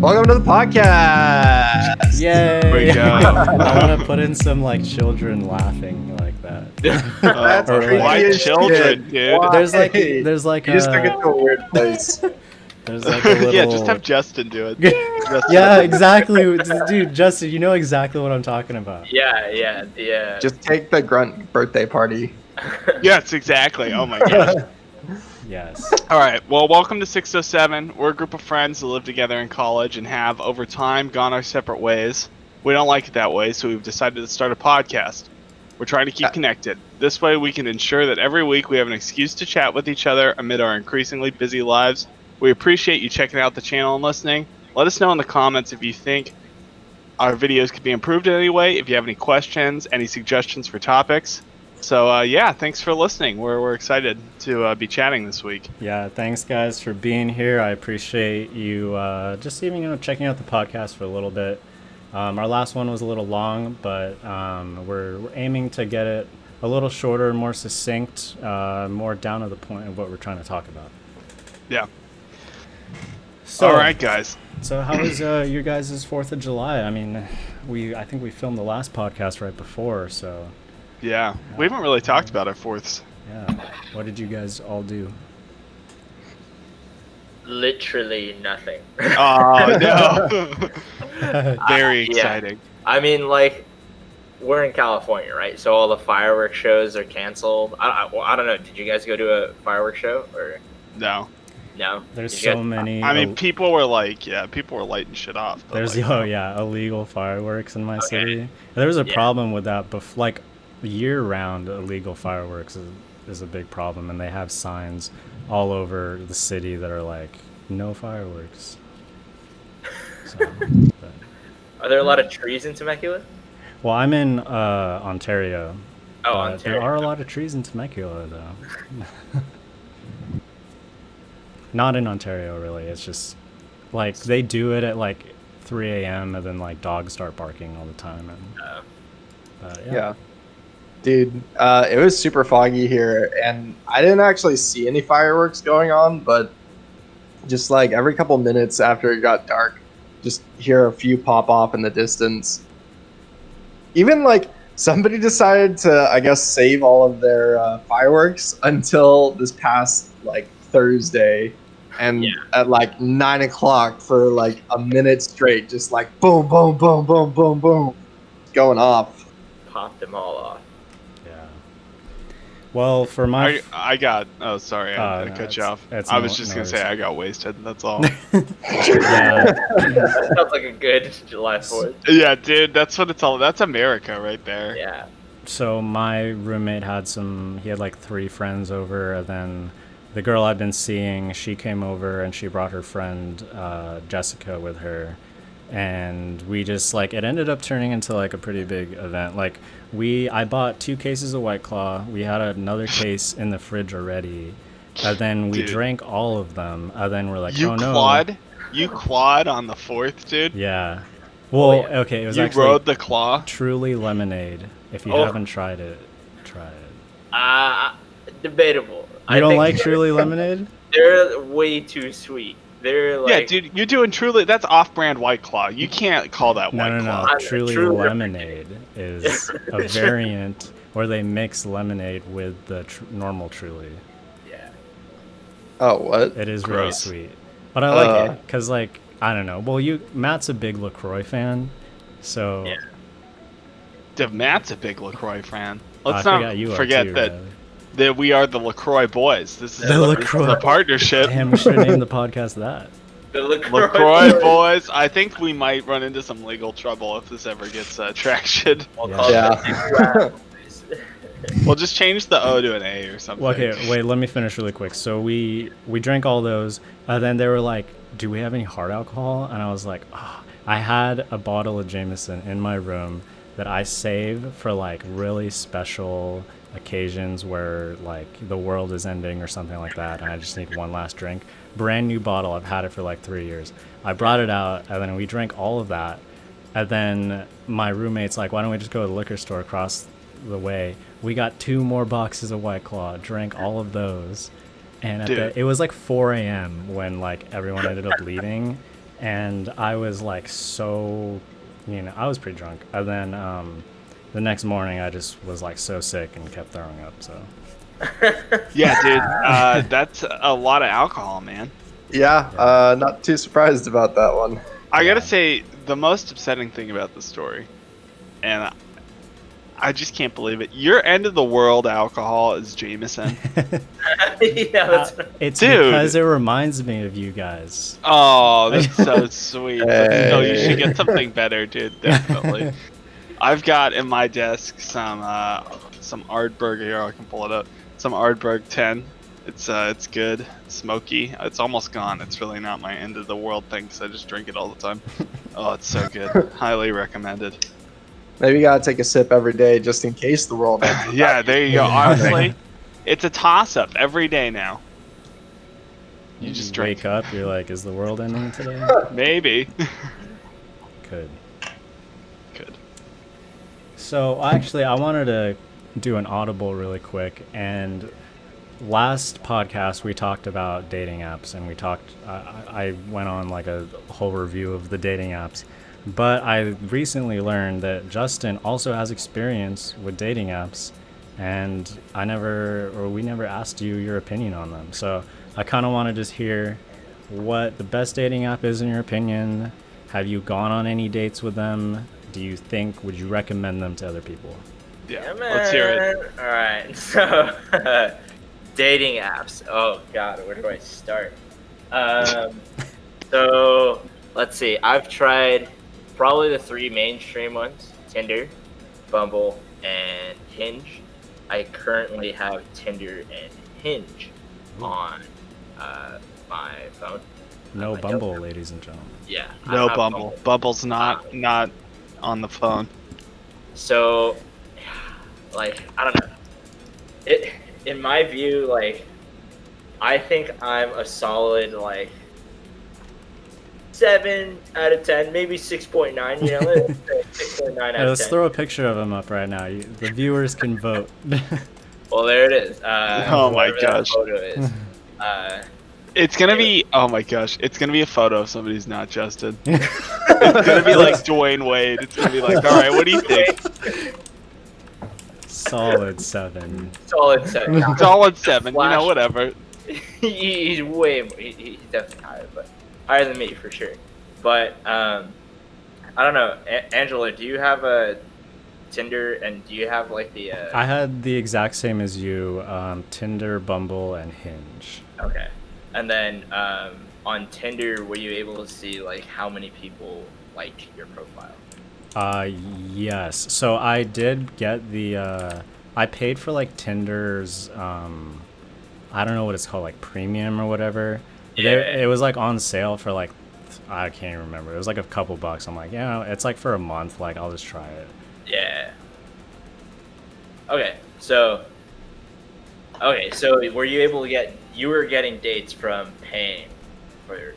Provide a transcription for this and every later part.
Welcome to the podcast. Yay! We go. I want to put in some like children laughing like that. That's Or, creepy like- Why as children, shit. dude? Why? There's like You just took it to a weird place. there's like a little Yeah, just have Justin do it. Justin. yeah, exactly, dude. Justin, you know exactly what I'm talking about. Yeah. Just take the grunt birthday party. Yes, exactly. Oh my gosh. Yes. All right. Well, welcome to 607. We're a group of friends who live together in college and have, over time, gone our separate ways. We don't like it that way, so we've decided to start a podcast. We're trying to keep connected. This way, we can ensure that every week we have an excuse to chat with each other amid our increasingly busy lives. We appreciate you checking out the channel and listening. Let us know in the comments if you think our videos could be improved in any way, if you have any questions, any suggestions for topics. So, yeah, thanks for listening. We're excited to be chatting this week. Yeah. Thanks, guys, for being here. I appreciate you just even checking out the podcast for a little bit. Our last one was a little long, but we're aiming to get it a little shorter, more succinct, more down to the point of what we're trying to talk about. Yeah. So, All right, guys. So how was your guys' 4th of July? I mean, I think we filmed the last podcast right before, so Yeah, we haven't really talked about our fourths. yeah. What did you guys all do? Literally nothing. Oh no! Very exciting. I mean, like, we're in California, right? So all the fireworks shows are canceled. I don't know. Did you guys go to a fireworks show or No, no? There's Did you so guys- many. I mean people were lighting shit off. But There's like, illegal fireworks in my Okay. city. There was a Yeah. problem with that, but like year-round illegal fireworks is a big problem, and they have signs all over the city that are like no fireworks. So, but- Are there a lot of trees in Temecula? well, I'm in Ontario. Oh, but Ontario. There are a lot of trees in Temecula, though. Not in Ontario, really. It's just like they do it at like 3 a.m. and then like dogs start barking all the time. And Yeah. Dude, it was super foggy here, and I didn't actually see any fireworks going on, but just like every couple minutes after it got dark, just hear a few pop off in the distance. Even like somebody decided to, I guess, save all of their fireworks until this past like Thursday, and Yeah. at like 9 o'clock for like a minute straight, just like boom, boom, boom, boom, boom, boom, going off. Popped them all off. yeah. Well, for my I got. Oh, sorry, I no, cut you off. it's I was no- just no gonna say worries. I got wasted. That's all. yeah, That sounds like a good July 4th. Yeah, dude, that's what it's all. That's America right there. Yeah. so my roommate he had like 3 friends over, and then the girl I've been seeing, she came over and she brought her friend Jessica with her, and we just like it ended up turning into like a pretty big event. Like I bought 2 cases of White Claw. We had another case in the fridge already, and then we Dude. drank all of them, and then we're like, You oh no. quad? You quad on the 4th, dude? Yeah. Well, yeah. okay, it was You actually rode the claw? Truly Lemonade. If you Oh. haven't tried it, try it. Debatable. You don't like Truly Lemonade? They're way too sweet. They're like Yeah, dude, you're doing Truly. That's off-brand White Claw. You can't call that No, White no, Claw. no. I'm Truly Truly Lemonade is a variant where they mix lemonade with the normal Truly. Yeah. Oh, what? It is really Gross. sweet. But I like Uh. it because, like, I don't know. Well, Matt's a big LaCroix fan, so Yeah. Dude, Matt's a big LaCroix fan. I Let's not forgot you are forget too, that, Riley. that we are the LaCroix boys. This is The this is LaCroix. a partnership. Damn, we should name the podcast that. The LaCroix, LaCroix boys. I think we might run into some legal trouble if this ever gets traction. We'll Yeah. call it Yeah. the boys. We'll just change the O to an A or something. Well, okay, wait, let me finish really quick. So we drank all those, and then they were like, do we have any hard alcohol? And I was like, oh. I had a bottle of Jameson in my room that I save for like really special occasions where like the world is ending or something like that, and I just need one last drink. Brand new bottle. I've had it for like 3 years. I brought it out, and then we drank all of that. And then my roommate's like, why don't we just go to the liquor store across the way? We got 2 more boxes of White Claw, drank all of those. And Dude. it was like 4 a.m. when like everyone ended up leaving. and I was like I was pretty drunk. And then the next morning I just was like so sick and kept throwing up. So Yeah, dude, that's a lot of alcohol, man. Yeah, not too surprised about that one. I gotta say, the most upsetting thing about the story, and I just can't believe it. Your end of the world alcohol is Jameson. Yeah, that's it's Dude. because it reminds me of you guys. Oh, that's so sweet. But still, you should Hey. get something better, dude. Definitely. I've got in my desk some Ardbeg here. I can pull it up. Some Ardbeg 10. It's good, smoky. It's almost gone. It's really not my end of the world thing because I just drink it all the time. Oh, it's so good. Highly recommended. Maybe you gotta take a sip every day just in case the world ends. Yeah, there you go. Honestly, it's a toss-up every day now. You just drink. Wake up, you're like, is the world ending today? Maybe. Good. Good. So actually, I wanted to do an audible really quick. And last podcast we talked about dating apps, and I went on like a whole review of the dating apps. But I recently learned that Justin also has experience with dating apps, and we never asked you your opinion on them. So I kind of want to just hear what the best dating app is in your opinion. Have you gone on any dates with them? Would you recommend them to other people? Yeah, man. let's hear it. All right, so dating apps. Oh God, where do I start? So let's see. I've tried probably the 3 mainstream ones: Tinder, Bumble, and Hinge. I currently have Tinder and Hinge on my phone. No my Bumble, Note. ladies and gentlemen. Yeah. I No have Bumble. Bumble's not on the phone. So, like, I don't know. In my view, like, I think I'm a solid, like, 7 out of 10, maybe 6.9, you know, let's say 6.9 out of 10. Let's throw a picture of him up right now. The viewers can vote. Well, there it is. Oh my whatever that gosh. photo is. It's gonna be, oh my gosh, it's gonna be a photo of somebody who's not Justin. It's gonna be like Dwayne Wade. It's gonna be like, alright, what do you think? Solid 7. Solid 7. Solid 7, you know, Flash. whatever. He's way more, he's definitely higher, but higher than me for sure. But I don't know, Angelo, do you have a Tinder, and do you have like the I had the exact same as you, Tinder, Bumble, and Hinge. Okay, and then on Tinder, were you able to see like how many people liked your profile? Yes. So I did get the I paid for like Tinder's I don't know what it's called, like premium or whatever. Yeah. It was like on sale for like, I can't even remember. It was like a couple bucks. I'm like, yeah, it's like for a month, like I'll just try it. Yeah. Okay, so were you able to you were getting dates from paying for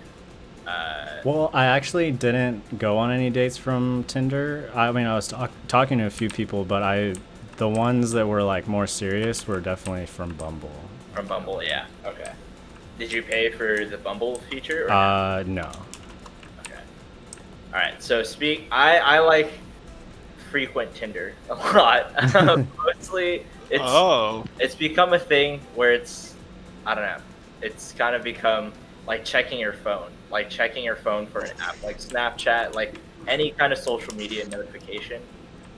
Well, I actually didn't go on any dates from Tinder. I mean, I was talking to a few people, but the ones that were like more serious were definitely from Bumble. from Bumble? Yeah. Okay. Did you pay for the Bumble feature? Or No. Okay. All right. So I like frequent Tinder a lot. Mostly, it's become a thing where it's, I don't know. It's kind of become like checking your phone for an app like Snapchat, like any kind of social media notification.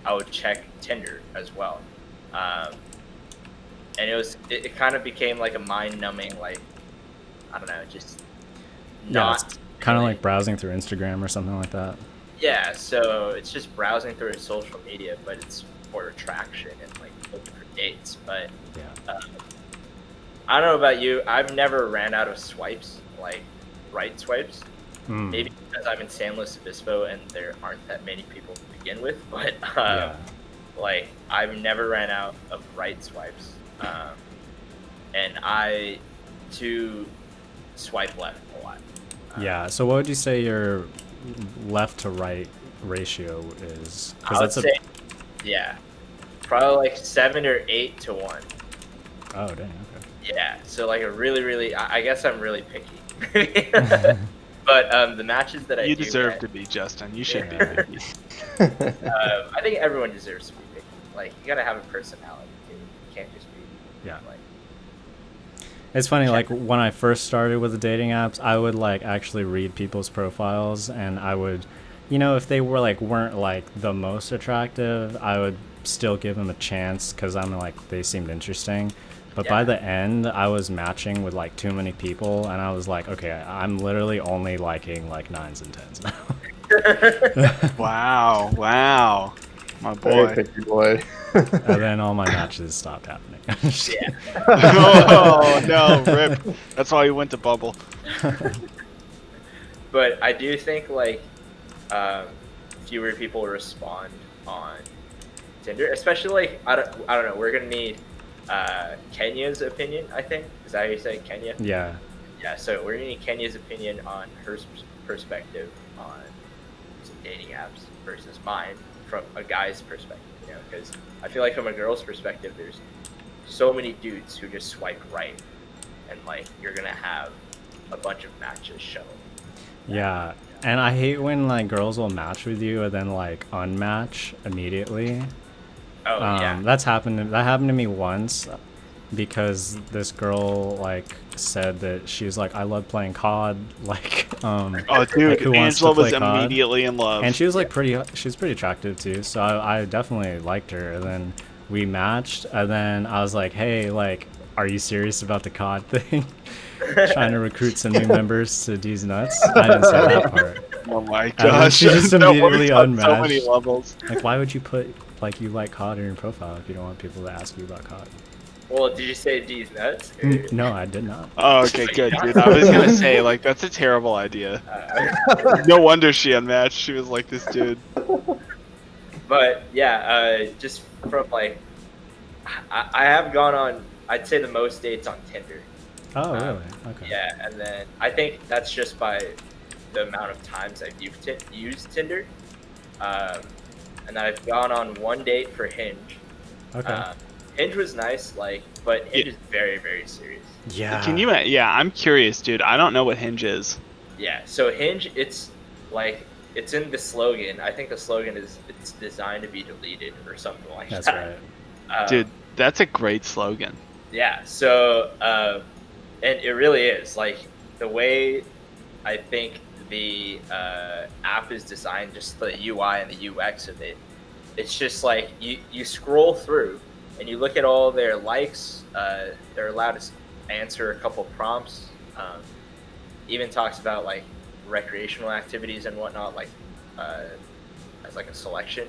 I would check Tinder as well, and it kind of became like a mind-numbing, like, I don't know, just not it's kind of like browsing through Instagram or something like that. Yeah, so it's just browsing through social media, but it's for attraction and like looking for dates. But Yeah. I don't know about you, I've never ran out of swipes, like right swipes. Maybe because I'm in San Luis Obispo and there aren't that many people to begin with, but like I've never ran out of right swipes, and I do swipe left a lot. Yeah. So what would you say your left to right ratio is? I would say, yeah, probably like 7 or 8 to 1. Oh, dang. Okay. Yeah, so like a really, I guess I'm really picky. But the matches that you deserve to be, Justin. You should be. Picky. I think everyone deserves to be picky. Like, you gotta have a personality. You can't just be like. It's funny, like when I first started with the dating apps, I would like actually read people's profiles, and I would, if they were like weren't like the most attractive, I would still give them a chance because I'm like they seemed interesting. But by the end, I was matching with like too many people, and I was like, okay, I'm literally only liking like 9s and 10s now. Wow, my boy. Very picky boy. And then all my matches stopped happening. Oh no, rip. That's why you went to Bubble. But I do think like fewer people respond on Tinder, especially like I don't know. We're gonna need Kenya's opinion. I think is that how you say Kenya? Yeah. Yeah. So we're gonna need Kenya's opinion on her perspective on dating apps versus mine from a guy's perspective. Because I feel like from a girl's perspective, there's so many dudes who just swipe right, and like you're gonna have a bunch of matches show. Yeah, and I hate when like girls will match with you and then like unmatch immediately. Oh yeah, that happened to me once because this girl like said that she was like, I love playing COD, like oh dude, like, who wants Angelo to play was COD? immediately in love, and she was like she's pretty attractive too, so I definitely liked her. And then we matched, and then I was like, hey, like, are you serious about the COD thing? Trying to recruit some new members to D's Nuts. I didn't say that part. Oh my gosh, she just immediately unmatched. So many levels. Like, why would you put like you like COD in your profile if you don't want people to ask you about COD? Well, did you say D's Nuts? No, I did not. Oh, okay, good, dude. I was gonna say, like, that's a terrible idea. No wonder she unmatched. She was like this dude. But yeah, just from like, I have gone on, I'd say the most dates on Tinder. Oh, really? Okay. Yeah, and then I think that's just by the amount of times I've used Tinder. And I've gone on one date for Hinge. Okay. Hinge was nice, like, but Hinge is very, very serious. Yeah. Can you? Yeah, I'm curious, dude. I don't know what Hinge is. Yeah, so Hinge, it's like, it's in the slogan. I think the slogan is it's designed to be deleted or something like That's that. right. Dude, that's a great slogan. Yeah, so, and it really is. Like, the way I think the app is designed, just the UI and the UX of it, it's just like you scroll through and you look at all their likes. They're allowed to answer a couple prompts. Even talks about like recreational activities and whatnot, like as like a selection,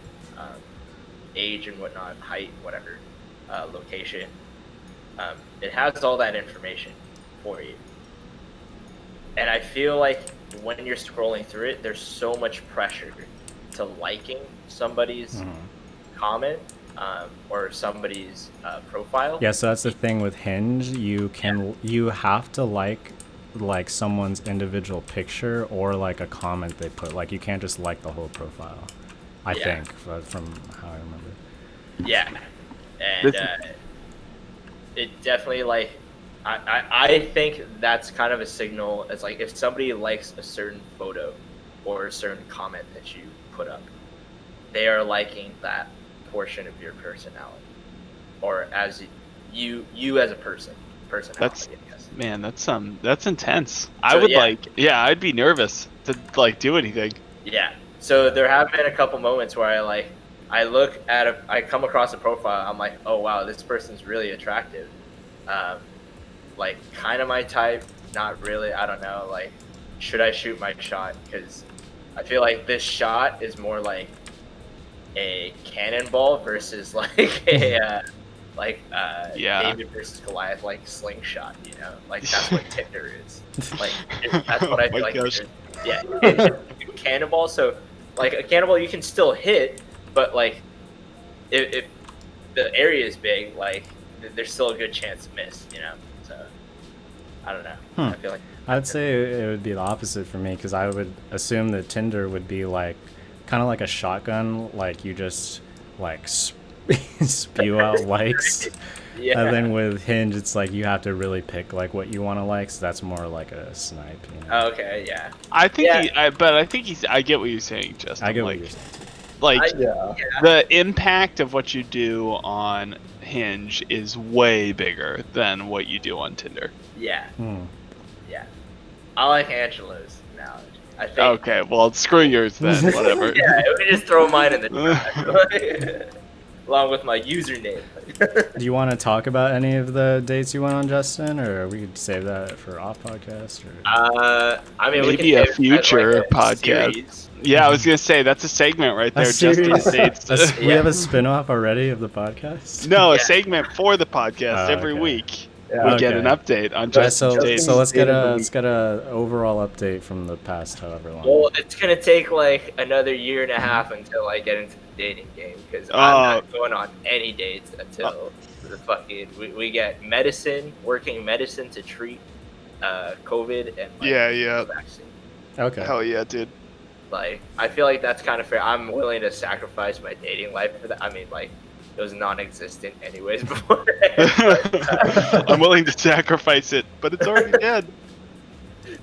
age and whatnot, height, whatever, location. It has all that information for you. And I feel like when you're scrolling through it, there's so much pressure to liking somebody's comment or somebody's profile. Yeah, so that's the thing with Hinge. You have to like someone's individual picture or like a comment they put. Like you can't just like the whole profile. I think from how I remember. Yeah, and it definitely like. I think that's kind of a signal. It's like if somebody likes a certain photo or a certain comment that you put up, they are liking that portion of your personality, or as you as a personality. Man, that's intense. So, I would I'd be nervous to like do anything. Yeah. So there have been a couple moments where I come across a profile. I'm like, oh wow, this person's really attractive. Like kind of my type, not really. I don't know. Like, should I shoot my shot? Because I feel like this shot is more like a cannonball versus like a David versus Goliath, like slingshot. You know, like that's what Tinder is. Like that's what I feel like. Yeah, it's cannonball. So like a cannonball, you can still hit, but like if the area is big, like there's still a good chance to miss. You know. So, I don't know. I feel like I'd say it would be the opposite for me because I would assume that Tinder would be like kind of like a shotgun, like you just like spew out likes Yeah. And then with Hinge, it's like you have to really pick like what you want to like. So that's more like a snipe. You know? Okay, yeah. I think Yeah. I get what you're saying, Justin. I get what you're saying. Like Yeah. the impact of what you do on Hinge is way bigger than what you do on Tinder. Yeah. Hmm. Yeah. I like Angelo's analogy. I think. Okay, well, screw yours then. Whatever. Yeah, we just throw mine in the trash. Along with my username. Do you want to talk about any of the dates you went on, Justin, or we could save that for off podcast? Or... I mean, Maybe we a can future like podcast. series. Yeah, I was gonna say that's a segment right A there. series? Justin's dates. We have a spin-off already of the podcast? No, a Yeah. segment for the podcast every okay. week. Yeah. We get Okay. an update on All right, Justin's dates. so let's get Date of the a week. let's get a overall update from the past however long. Well, it's gonna take like another year and a half until I get into the dating game because I'm not going on any dates until the fucking we get working medicine to treat COVID and like, Yeah. vaccine. Okay. Hell yeah, dude. Like, I feel like that's kind of fair. I'm willing to sacrifice my dating life for that. I mean, like, it was non-existent anyways before. I'm willing to sacrifice it, but it's already dead.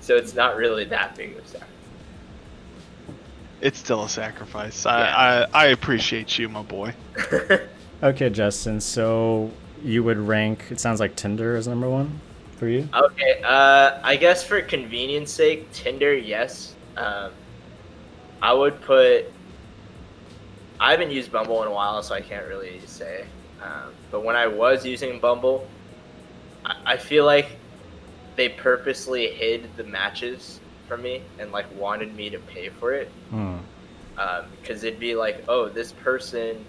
So it's not really that big of a sacrifice. It's still a sacrifice. Yeah. I appreciate you, my boy. Okay, Justin. So you would rank? It sounds like Tinder is number one for you. Okay, I guess for convenience sake, Tinder, yes. I would put. I haven't used Bumble in a while, so I can't really say. But when I was using Bumble, I feel like they purposely hid the matches from me and like wanted me to pay for it. Because it'd be like, oh, this person,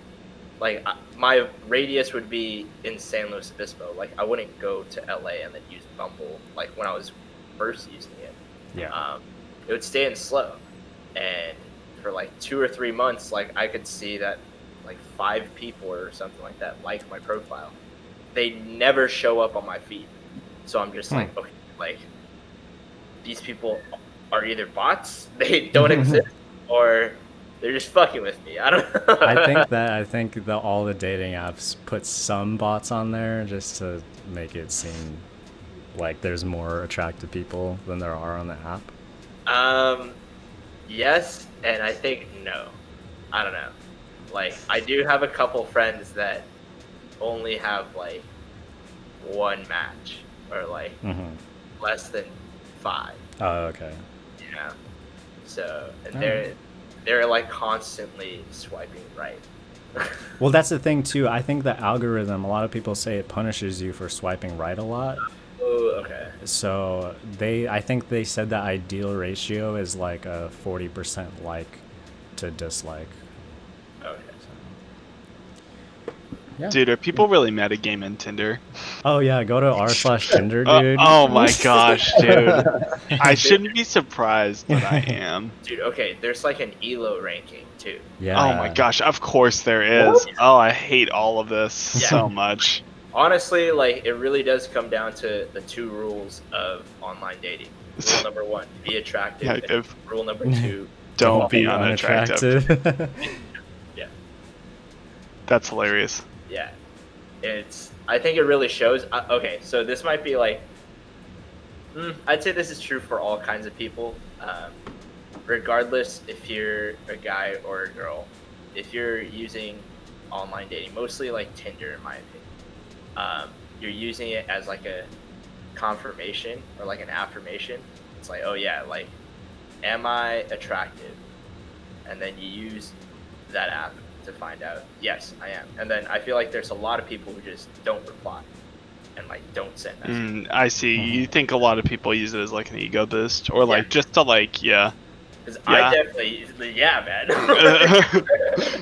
like my radius would be in San Luis Obispo. Like I wouldn't go to LA and then use Bumble like when I was first using it. Yeah. It would stay in slow, and for like 2 or 3 months, like I could see that like 5 people or something like that like my profile. They never show up on my feed, so I'm just like, okay, like these people are either bots, they don't exist, or they're just fucking with me. I don't know. I think that all the dating apps put some bots on there just to make it seem like there's more attractive people than there are on the app. Yes, and I think no. I don't know. Like, I do have a couple friends that only have like 1 match or like less than 5. Oh, okay. You know, so and Alright. they're like constantly swiping right. Well, that's the thing too. I think the algorithm. A lot of people say it punishes you for swiping right a lot. Oh, okay. So I think they said the ideal ratio is like a 40% like to dislike. Okay. Yeah. Dude, are people really metagaming Tinder? Oh yeah, go to r/Tinder, dude. Oh my gosh, dude. I shouldn't be surprised, but I am. Dude, okay, there's like an ELO ranking too. Yeah. Oh my gosh, of course there is. Oh, I hate all of this Yeah. so much. Honestly, like, it really does come down to the 2 rules of online dating. Rule number 1, be attractive. Yeah, And rule number 2, Don't be unattractive. yeah. That's hilarious. Yeah. I think it really shows. Okay, so this might be like, I'd say this is true for all kinds of people. Regardless if you're a guy or a girl, if you're using online dating, mostly like Tinder in my opinion, you're using it as like a confirmation or like an affirmation. It's like, oh yeah, like, am I attractive? And then you use that app to find out, yes, I am. And then I feel like there's a lot of people who just don't reply and like don't send messages. I see. You think a lot of people use it as like an ego boost, or like just to like, yeah. Because Yeah. I definitely, man.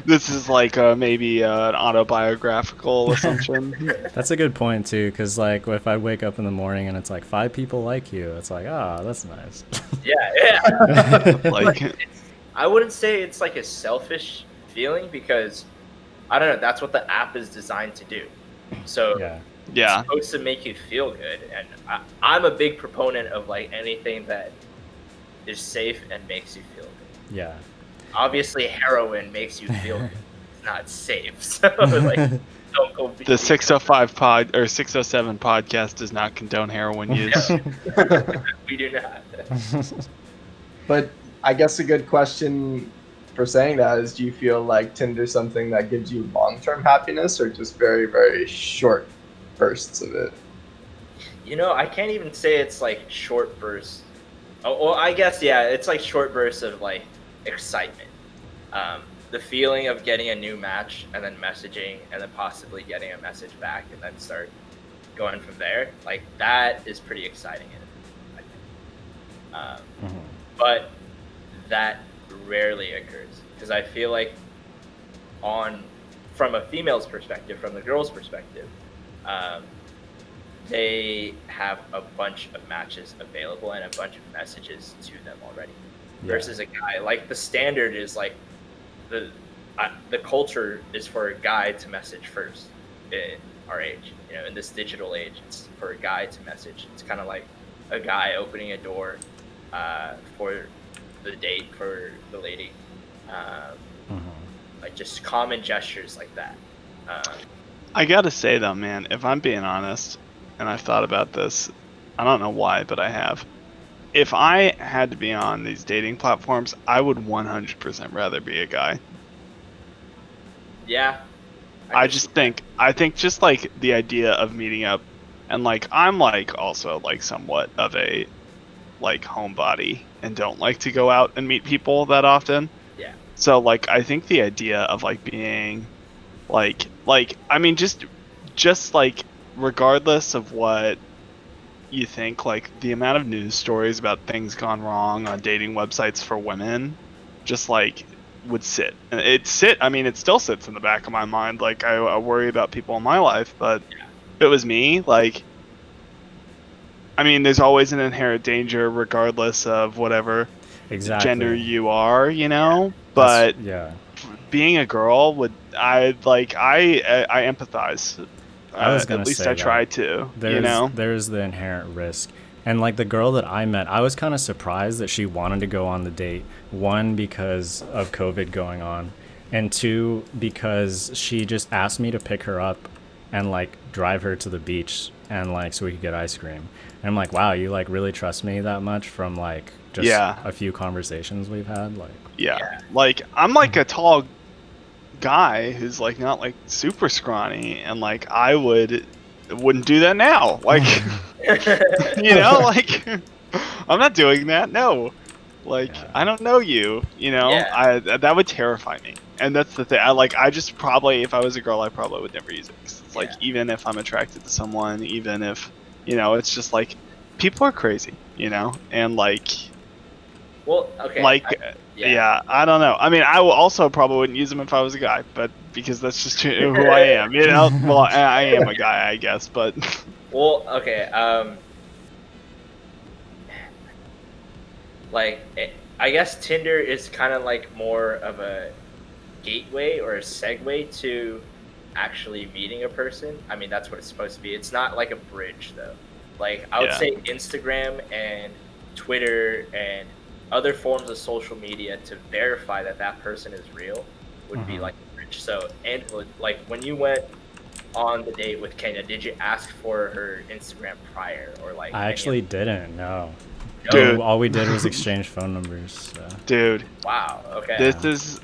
This is like maybe an autobiographical assumption. That's a good point too, because like if I wake up in the morning and it's like 5 people like you, it's like, that's nice. Yeah. Like, I wouldn't say it's like a selfish feeling because I don't know. That's what the app is designed to do. So Yeah. yeah. it's supposed to make you feel good, and I'm a big proponent of like anything that is safe and makes you feel good. Yeah. Obviously, heroin makes you feel good. It's not safe. So like, Don't go The 605 pod or 607 podcast does not condone heroin use. We do not. But I guess a good question for saying that is, do you feel like Tinder's something that gives you long-term happiness, or just very, very short bursts of it? I can't even say it's like short bursts. Oh, well, I guess, yeah, it's like short bursts of like excitement. The feeling of getting a new match and then messaging and then possibly getting a message back and then start going from there. Like, that is pretty exciting. I think. But that rarely occurs because I feel like from a female's perspective, from the girl's perspective, they have a bunch of matches available and a bunch of messages to them already. Versus a guy, like the standard is like the culture is for a guy to message first in our age. In this digital age, it's for a guy to message. It's kind of like a guy opening a door for the date for the lady. Like just common gestures like that. I gotta say though, man, if I'm being honest, and I've thought about this, I don't know why, but I have. If I had to be on these dating platforms, I would 100% rather be a guy. Yeah. I think just like the idea of meeting up, and like I'm like also like somewhat of a like homebody and don't like to go out and meet people that often. Yeah. So like I think the idea of like being like I mean just like regardless of what you think, like the amount of news stories about things gone wrong on dating websites for women just like would sit. And it still sits in the back of my mind. Like I worry about people in my life, but if it was me, like I mean, there's always an inherent danger regardless of whatever gender you are, but being a girl I empathize. I was gonna at least say I try to. There's the inherent risk, and like the girl that I met, I was kind of surprised that she wanted to go on the date. One, because of COVID going on, and two, because she just asked me to pick her up and like drive her to the beach and like so we could get ice cream. And I'm like, wow, you like really trust me that much from like just a few conversations we've had, like like I'm like a tall guy who's like not like super scrawny, and like I wouldn't do that now, like like I'm not doing that, no, like I don't know you, that would terrify me. And that's the thing, I just probably, if I was a girl, I probably would never use it, 'cause it's like even if I'm attracted to someone, even if it's just like people are crazy, and like well, okay, I don't know. I mean, I also probably wouldn't use them if I was a guy, but because that's just who I am, Well, I am a guy, I guess, but. Well, okay. I guess Tinder is kind of like more of a gateway or a segue to actually meeting a person. I mean, that's what it's supposed to be. It's not like a bridge, though. Like, I would say Instagram and Twitter and other forms of social media to verify that person is real would be like a bridge. So, and like when you went on the date with Kenya, did you ask for her Instagram prior, or like? I actually didn't. No. Dude, all we did was exchange phone numbers. So. Dude. Wow. Okay. This is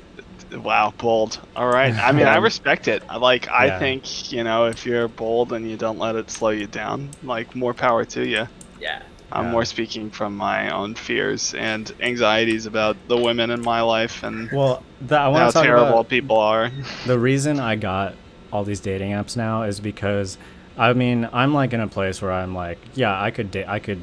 bold. All right. I mean, I respect it. I think if you're bold and you don't let it slow you down, like more power to you. Yeah. I'm more speaking from my own fears and anxieties about the women in my life and how terrible people are. The reason I got all these dating apps now is because, I mean, I'm like in a place where I'm like, yeah, I could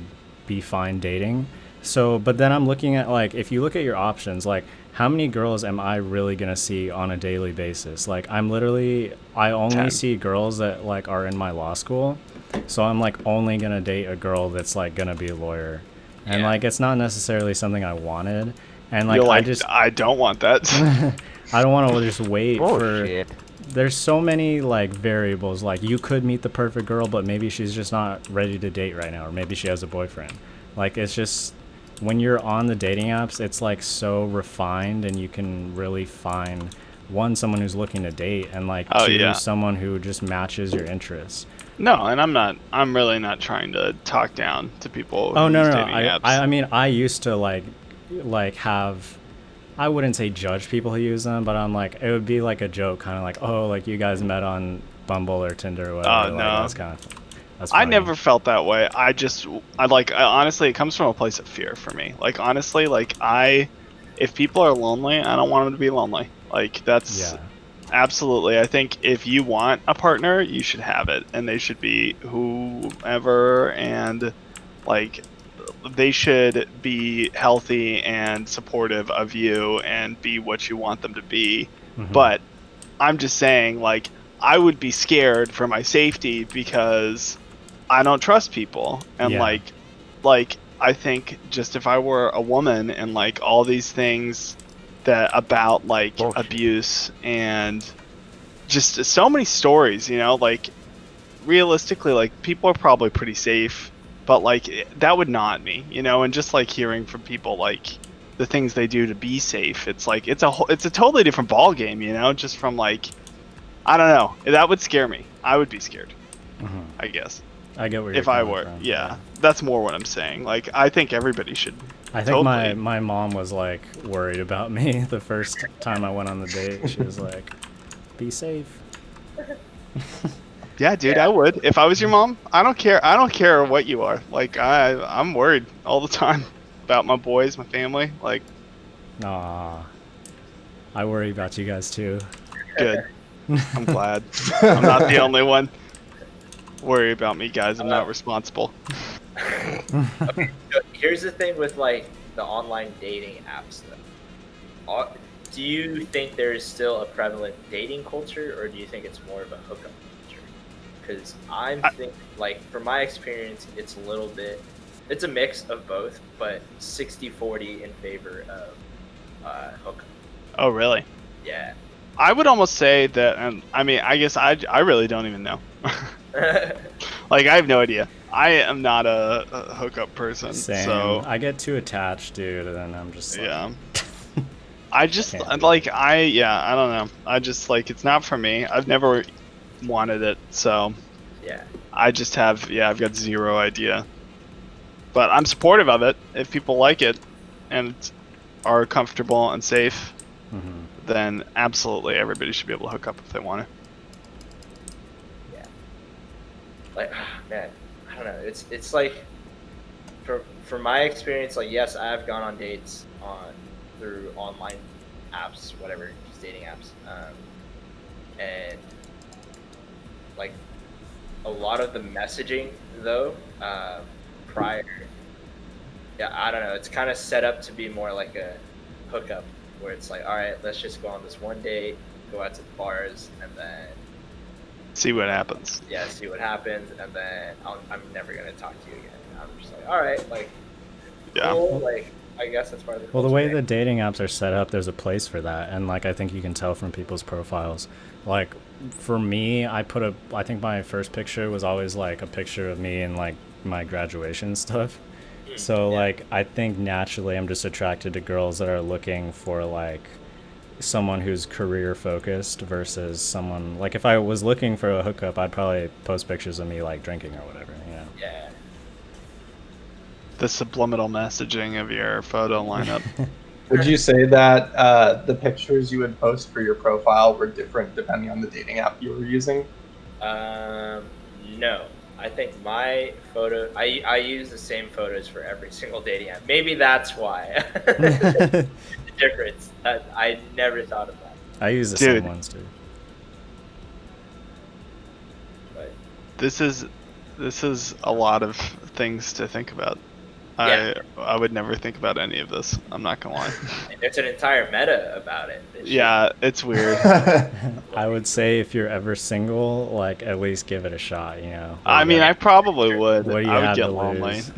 be fine dating. So, but then I'm looking at like, if you look at your options, like how many girls am I really gonna see on a daily basis? Like I only 10. see girls that like are in my law school. So I'm like only gonna date a girl that's like gonna be a lawyer, and like it's not necessarily something I wanted, and like I don't want that. I don't want to just wait for. There's so many like variables. Like you could meet the perfect girl, but maybe she's just not ready to date right now, or maybe she has a boyfriend. Like it's just when you're on the dating apps, it's like so refined, and you can really find one, someone who's looking to date, and like two, someone who just matches your interests. No, and I'm really not trying to talk down to people who use no. dating apps. I mean, I used to like have, I wouldn't say judge people who use them, but I'm like, it would be like a joke, kind of like, oh, like you guys met on Bumble or Tinder or whatever. Oh, like, no. That's kind of, that's funny. I never felt that way. Honestly, it comes from a place of fear for me. Like, honestly, like, if people are lonely, I don't want them to be lonely. Like, that's absolutely. I think if you want a partner, you should have it, and they should be whomever, and like, they should be healthy and supportive of you and be what you want them to be. But I'm just saying, like, I would be scared for my safety because I don't trust people. And like I think just if I were a woman and like all these things that about like abuse and just so many stories, you know, like realistically, like people are probably pretty safe, but like that would knot me, you know, and just like hearing from people like the things they do to be safe, it's like it's a totally different ball game, you know, just from like, I don't know, that would scare me. I would be scared, I guess. I get where you're if I coming were from. Yeah, that's more what I'm saying. Like, I think everybody should. I think my mom was like worried about me the first time I went on the date. She was like, be safe. Yeah, dude, I would. If I was your mom, I don't care what you are. Like, I'm worried all the time about my boys, my family. Like, nah, I worry about you guys too. Good. I'm glad. I'm not the only one. Worry about me, guys. I'm not responsible. Okay, so here's the thing with like the online dating apps though. Do you think there is still a prevalent dating culture, or do you think it's more of a hookup culture? Because I think, like, from my experience, it's a mix of both, but 60-40 in favor of hookup. Oh, really? Yeah. I would almost say that, and I mean, I guess I really don't even know. Like, I have no idea. I am not a hookup person. Same. So I get too attached, dude, and then I'm just like, yeah. I just like I don't know. I just like, it's not for me. I've never wanted it, so yeah. I just have I've got zero idea. But I'm supportive of it if people like it and are comfortable and safe. Then absolutely everybody should be able to hook up if they want to. Yeah. Like, man, I don't know. It's like, from my experience, like, yes, I have gone on dates through online apps, whatever, just dating apps, and like a lot of the messaging though, prior, I don't know, it's kind of set up to be more like a hookup, where it's like, all right, let's just go on this one date, go out to the bars, and then see what happens. Yeah, see what happens, and then I'm never gonna talk to you again. I'm just like, all right, like, cool, like, I guess that's part of the culture. Well, the way the dating apps are set up, there's a place for that, and like I think you can tell from people's profiles. Like, for me, I think my first picture was always like a picture of me and like my graduation stuff. So like, I think naturally I'm just attracted to girls that are looking for like someone who's career focused versus someone, like, if I was looking for a hookup, I'd probably post pictures of me like drinking or whatever, you know. Yeah. The subliminal messaging of your photo lineup. Would you say that the pictures you would post for your profile were different depending on the dating app you were using? No. I think my photo, I use the same photos for every single dating app. Maybe that's why. The difference. I never thought of that. I use the same ones too. But this is a lot of things to think about. Yeah. I would never think about any of this. I'm not gonna lie. There's an entire meta about it. Yeah, it's weird. I would say if you're ever single, like, at least give it a shot, you know. I mean, I probably would. What do you I would have get to lonely. lose?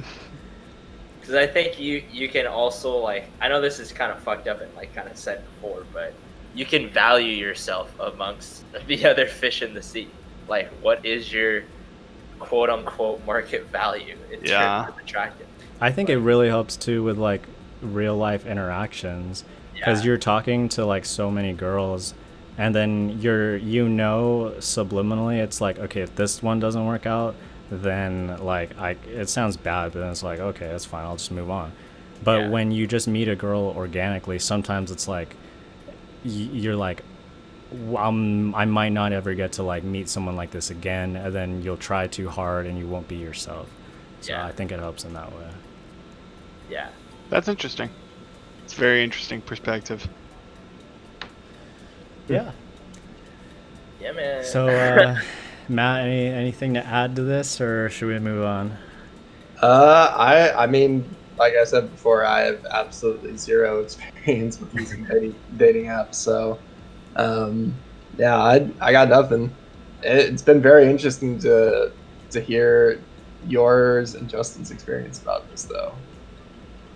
Because I think you can also, like, I know this is kind of fucked up and like kind of said before, but you can value yourself amongst the other fish in the sea. Like, what is your quote unquote market value in terms of attractiveness? I think it really helps too with like real life interactions, because you're talking to like so many girls, and then subliminally it's like, okay, if this one doesn't work out, then like it sounds bad, but then it's like, okay, that's fine, I'll just move on. But when you just meet a girl organically, sometimes it's like you're like, I might not ever get to like meet someone like this again, and then you'll try too hard and you won't be yourself. So I think it helps in that way. Yeah, that's interesting. It's a very interesting perspective. Yeah. Yeah, man. So, Matt, anything to add to this, or should we move on? I mean, like I said before, I have absolutely zero experience with using dating apps. So, yeah, I got nothing. It's been very interesting to hear yours and Justin's experience about this, though.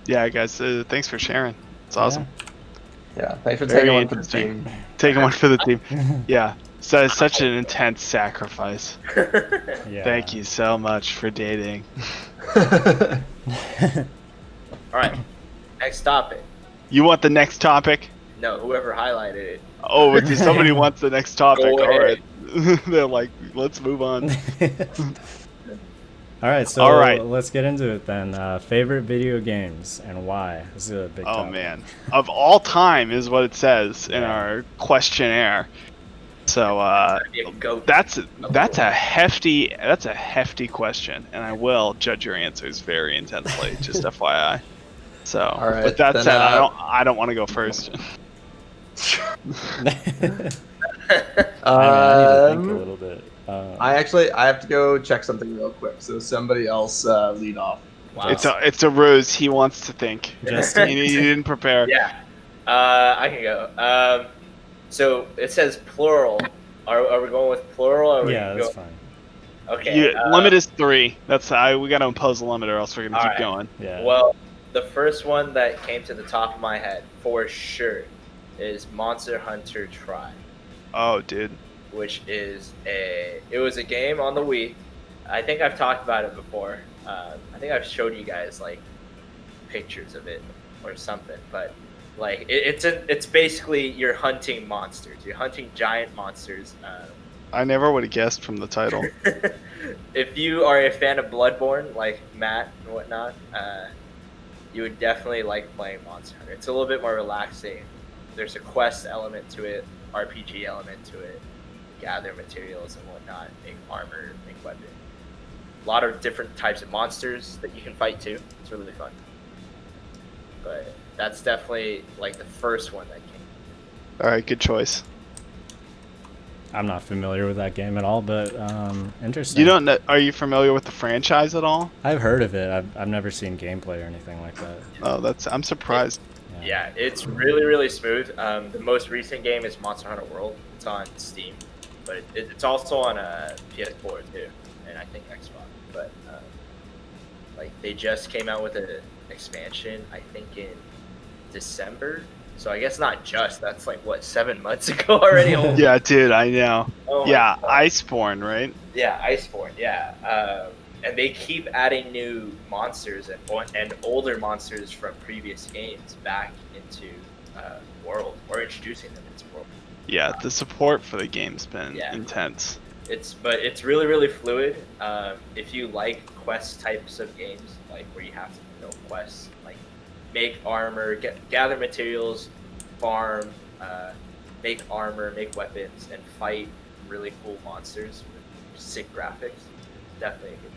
Yeah, guys, thanks for sharing. It's awesome. Yeah, thanks for taking one for the team. Taking one for the team. Yeah, so it's such an intense sacrifice. Thank you so much for dating. All right, next topic. You want the next topic? No, whoever highlighted it. Oh, somebody wants the next topic. Go All right. ahead. They're like, let's move on. All right, so let's get into it then. Favorite video games and why? This is a big topic. Oh man, of all time is what it says in our questionnaire. So that's a hefty question, and I will judge your answers very intensely. Just FYI. So right, with that said, I don't want to go first. I need to think a little bit. I have to go check something real quick. So somebody else lead off. Wow. It's a ruse. He wants to think. Just he didn't prepare. Yeah, I can go. So it says plural. Are we going with plural? Or that's fine. Okay. Limit is 3. That's we got to impose a limit, or else we're gonna keep going. Yeah. Well, the first one that came to the top of my head for sure is Monster Hunter Tri. Oh, dude. Which is it was a game on the Wii. I think I've talked about it before. I think I've showed you guys like pictures of it or something. But like it's basically you're hunting monsters. You're hunting giant monsters. I never would have guessed from the title. If you are a fan of Bloodborne, like Matt and whatnot, you would definitely like playing Monster Hunter. It's a little bit more relaxing. There's a quest element to it, RPG element to it. Gather materials and whatnot, make armor, make weapons. A lot of different types of monsters that you can fight too. It's really fun. But that's definitely like the first one that came. All right, good choice. I'm not familiar with that game at all, but interesting. You don't know? Are you familiar with the franchise at all? I've heard of it. I've never seen gameplay or anything like that. Oh, I'm surprised. Yeah, it's really, really smooth. The most recent game is Monster Hunter World. It's on Steam. But it's also on a PS4 too, and I think Xbox. But like they just came out with an expansion, I think in December. So I guess not just. That's like what 7 months ago already. Yeah, dude, I know. Oh yeah, Iceborne, right? Yeah, Iceborne. Yeah, and they keep adding new monsters and older monsters from previous games back into World, or introducing them into World. Yeah, the support for the game's been intense. But it's really, really fluid. If you like quest types of games, like where you have to fulfill quests, like make armor, gather materials, farm, make armor, make weapons, and fight really cool monsters with sick graphics, definitely a good.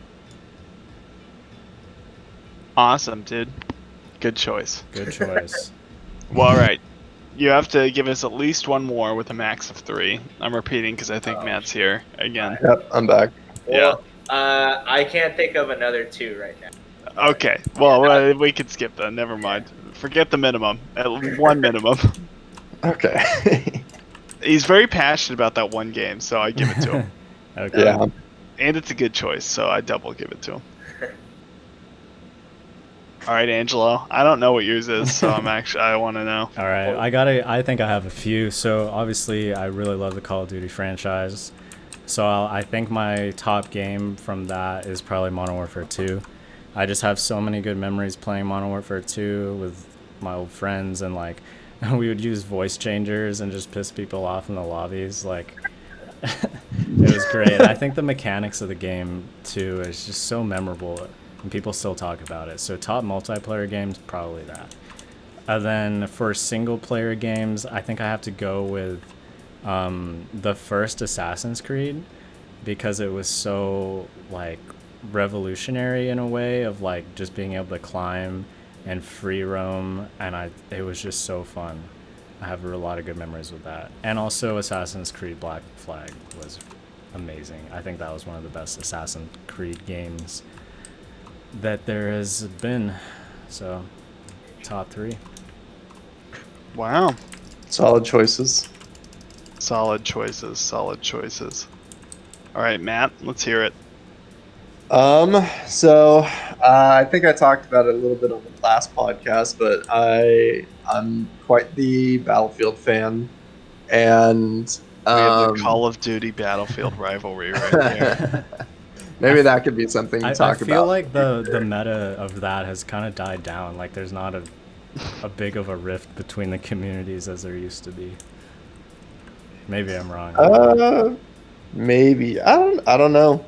Awesome, dude. Good choice. Good choice. Well, all right. You have to give us at least one more with a max of 3. I'm repeating because I think Matt's here again. Yep, I'm back. Well, I can't think of another 2 right now. Okay. Well, we could skip that. Never mind. Forget the minimum. At 1 minimum. Okay. He's very passionate about that one game, so I give it to him. Okay. Yeah. And it's a good choice, so I double give it to him. All right, Angelo. I don't know what yours is, so I want to know. All right, I think I have a few. So obviously, I really love the Call of Duty franchise. So I think my top game from that is probably Modern Warfare 2. I just have so many good memories playing Modern Warfare 2 with my old friends, and like and we would use voice changers and just piss people off in the lobbies. Like, it was great. I think the mechanics of the game too is just so memorable, and people still talk about it. So top multiplayer games, probably that. And then for single player games, I think I have to go with the first Assassin's Creed, because it was so like revolutionary in a way of like just being able to climb and free roam, and it was just so fun. I have a lot of good memories with that. And also Assassin's Creed Black Flag was amazing. I think that was one of the best Assassin's Creed games that there has been. So top 3. Wow. Solid choices. Solid choices. Solid choices. All right, Matt, let's hear it. So I think I talked about it a little bit on the last podcast, but I'm quite the Battlefield fan, and we have the Call of Duty Battlefield rivalry right there. Maybe that could be something to talk about. I feel like the meta of that has kind of died down. Like there's not a big of a rift between the communities as there used to be. Maybe I'm wrong. Maybe I don't know.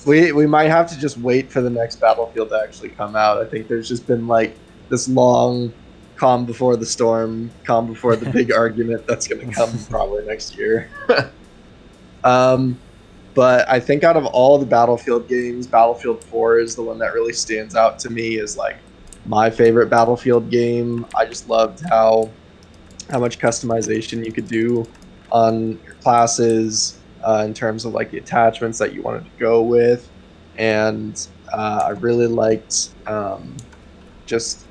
We might have to just wait for the next Battlefield to actually come out. I think there's just been like this long calm before the storm, calm before the big argument that's going to come probably next year. But I think out of all the Battlefield games, Battlefield 4 is the one that really stands out to me as like my favorite Battlefield game. I just loved how much customization you could do on your classes, in terms of like the attachments that you wanted to go with, and I really liked just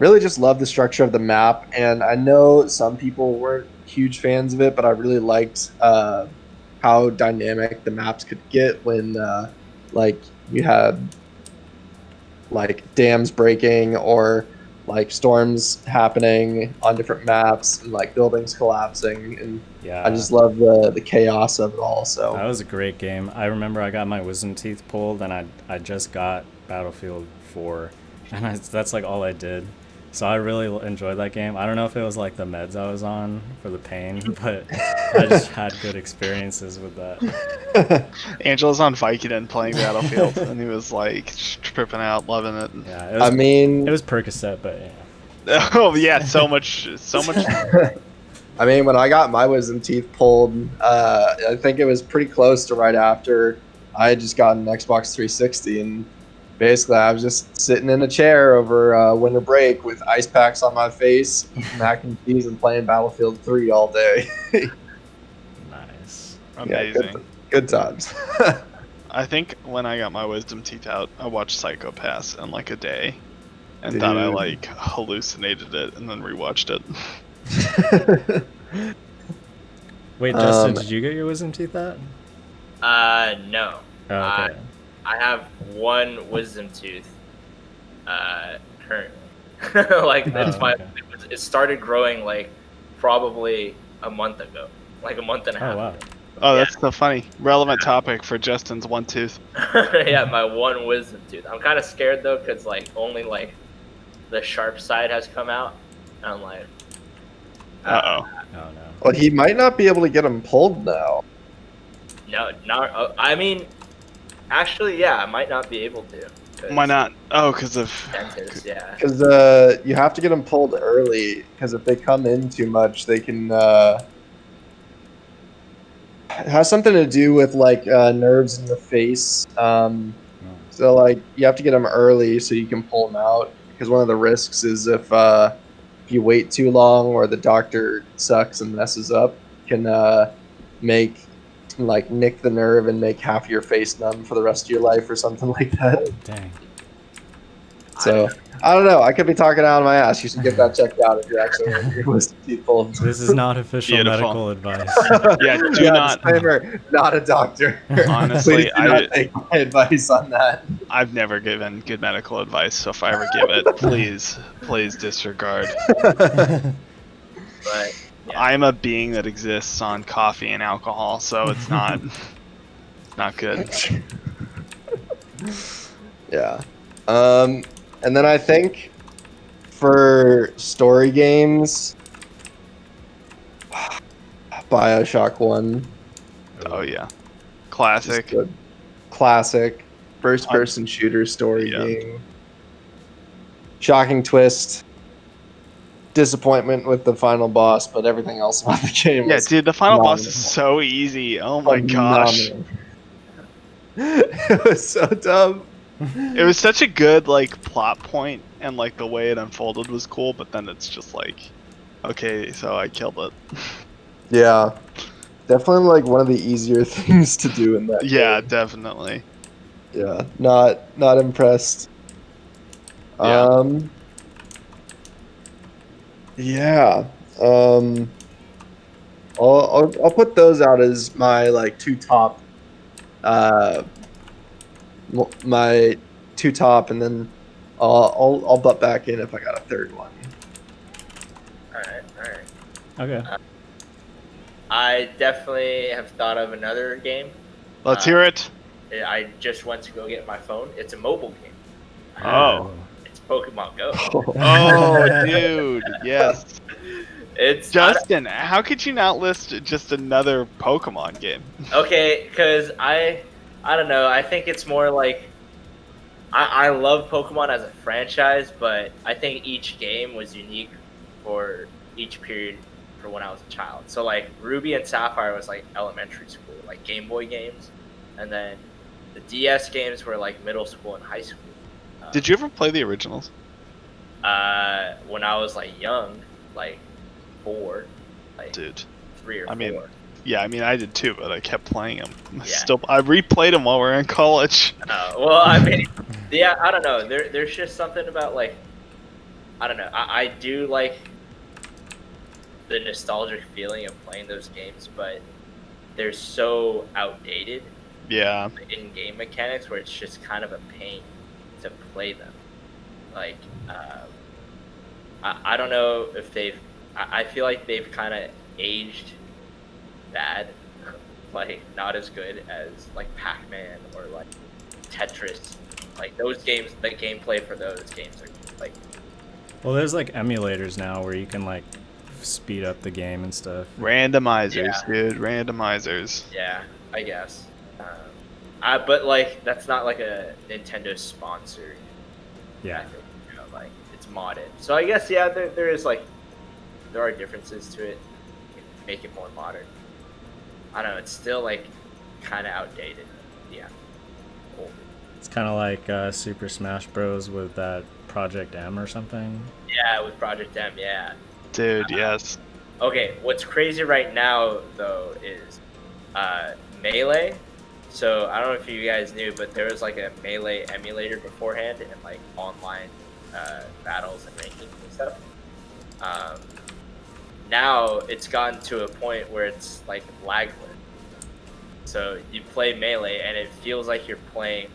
loved the structure of the map. And I know some people weren't huge fans of it, but I really liked how dynamic the maps could get when like you had like dams breaking or like storms happening on different maps and like buildings collapsing, and Yeah, I just love the chaos of it all. So that was a great game. I remember I got my wisdom teeth pulled, and I just got Battlefield 4, and that's like all I did. So I really enjoyed that game. I don't know if it was like the meds I was on for the pain, but I just had good experiences with that. Angelo's on Vicodin playing Battlefield, and he was like tripping out, loving it. Yeah, it was, it was Percocet, but yeah. Oh yeah, so much. I mean, when I got my wisdom teeth pulled, I think it was pretty close to right after I had just gotten an Xbox 360, and basically I was just sitting in a chair over winter break with ice packs on my face, eating mac and cheese, and playing Battlefield 3 all day. Nice. Amazing. Yeah, good times. I think when I got my wisdom teeth out, I watched Psycho Pass in like a day, and thought I like hallucinated it, and then rewatched it. Wait, Justin, did you get your wisdom teeth out? No. Oh, okay. I have one wisdom tooth currently. Like that's okay. it started growing like probably a month ago, like a month and a half. Oh wow. ago. Oh, that's so funny. Relevant topic for Justin's one tooth. Yeah, my one wisdom tooth. I'm kind of scared though, cause like only like the sharp side has come out, and I'm like, Uh-oh. Oh no. Well, he might not be able to get them pulled now. no, not. I mean, actually, yeah, I might not be able to. Why not? Oh, because of Dentist, yeah. Because you have to get them pulled early, because if they come in too much, they can... it has something to do with like nerves in the face. So like you have to get them early so you can pull them out, because one of the risks is if you wait too long or the doctor sucks and messes up, can nick the nerve and make half your face numb for the rest of your life or something like that. Dang. So I don't know. I could be talking out of my ass. You should get that checked out if you're actually your wisdom teeth pulled. This is not official Beautiful. medical advice. Yeah, do not. Disclaimer, not a doctor. Honestly, Please do not take my advice on that. I've never given good medical advice, so if I ever give it, please disregard. But yeah. I'm a being that exists on coffee and alcohol, so it's not good. Yeah. And then I think for story games, BioShock 1. Oh yeah, Just classic. a classic first-person shooter story Yeah. game. Shocking twist. Disappointment with the final boss, but everything else about the game Yeah, was dude, the final boss is phenomenal. so easy. Oh my gosh. Phenomenal. It was so dumb. It was such a good like plot point, and like the way it unfolded was cool, but then it's just like, okay, so I killed it. Yeah, definitely like one of the easier things to do in that Yeah, game. definitely. Yeah, not impressed. Yeah. Yeah. I'll put those out as my like two top, uh, my two top, and then I'll butt back in if I got a third one. All right. Okay. I definitely have thought of another game. Let's hear it. I just went to go get my phone. It's a mobile game. Oh. It's Pokemon Go. Oh, dude, yes. It's Justin, how could you not list just another Pokemon game? okay, because I don't know. I think it's more like I love Pokemon as a franchise, but I think each game was unique for each period for when I was a child. So like Ruby and Sapphire was like elementary school, like Game Boy games, and then the DS games were like middle school and high school. Did you ever play the originals? When I was like young, like 4, like Dude. 3 or 4. I mean, yeah, I mean, I did too, but I kept playing them. Yeah. I replayed them while we were in college. Well, I mean, yeah, I don't know. There's just something about like, I don't know. I do like the nostalgic feeling of playing those games, but they're so outdated. Yeah. In-game mechanics where it's just kind of a pain to play them. Like, I don't know if they've. I feel like they've kind of aged bad, like not as good as like Pac-Man or like Tetris. Like those games, the gameplay for those games are like. Well, there's like emulators now where you can like speed up the game and stuff. Randomizers, dude. Randomizers. Yeah, I guess. But like that's not like a Nintendo sponsored. Yeah. Method, you know, like it's modded. So I guess yeah, there is like there are differences to it. You can make it more modern. I don't know. It's still like kind of outdated. Yeah. Cool. It's kind of like Super Smash Bros. With that Project M or something. Yeah, with Project M. Yeah. Dude, yes. Okay, what's crazy right now though is Melee. So I don't know if you guys knew, but there was like a Melee emulator beforehand and like online battles and rankings and stuff. Now it's gotten to a point where it's like lagless. So you play Melee and it feels like you're playing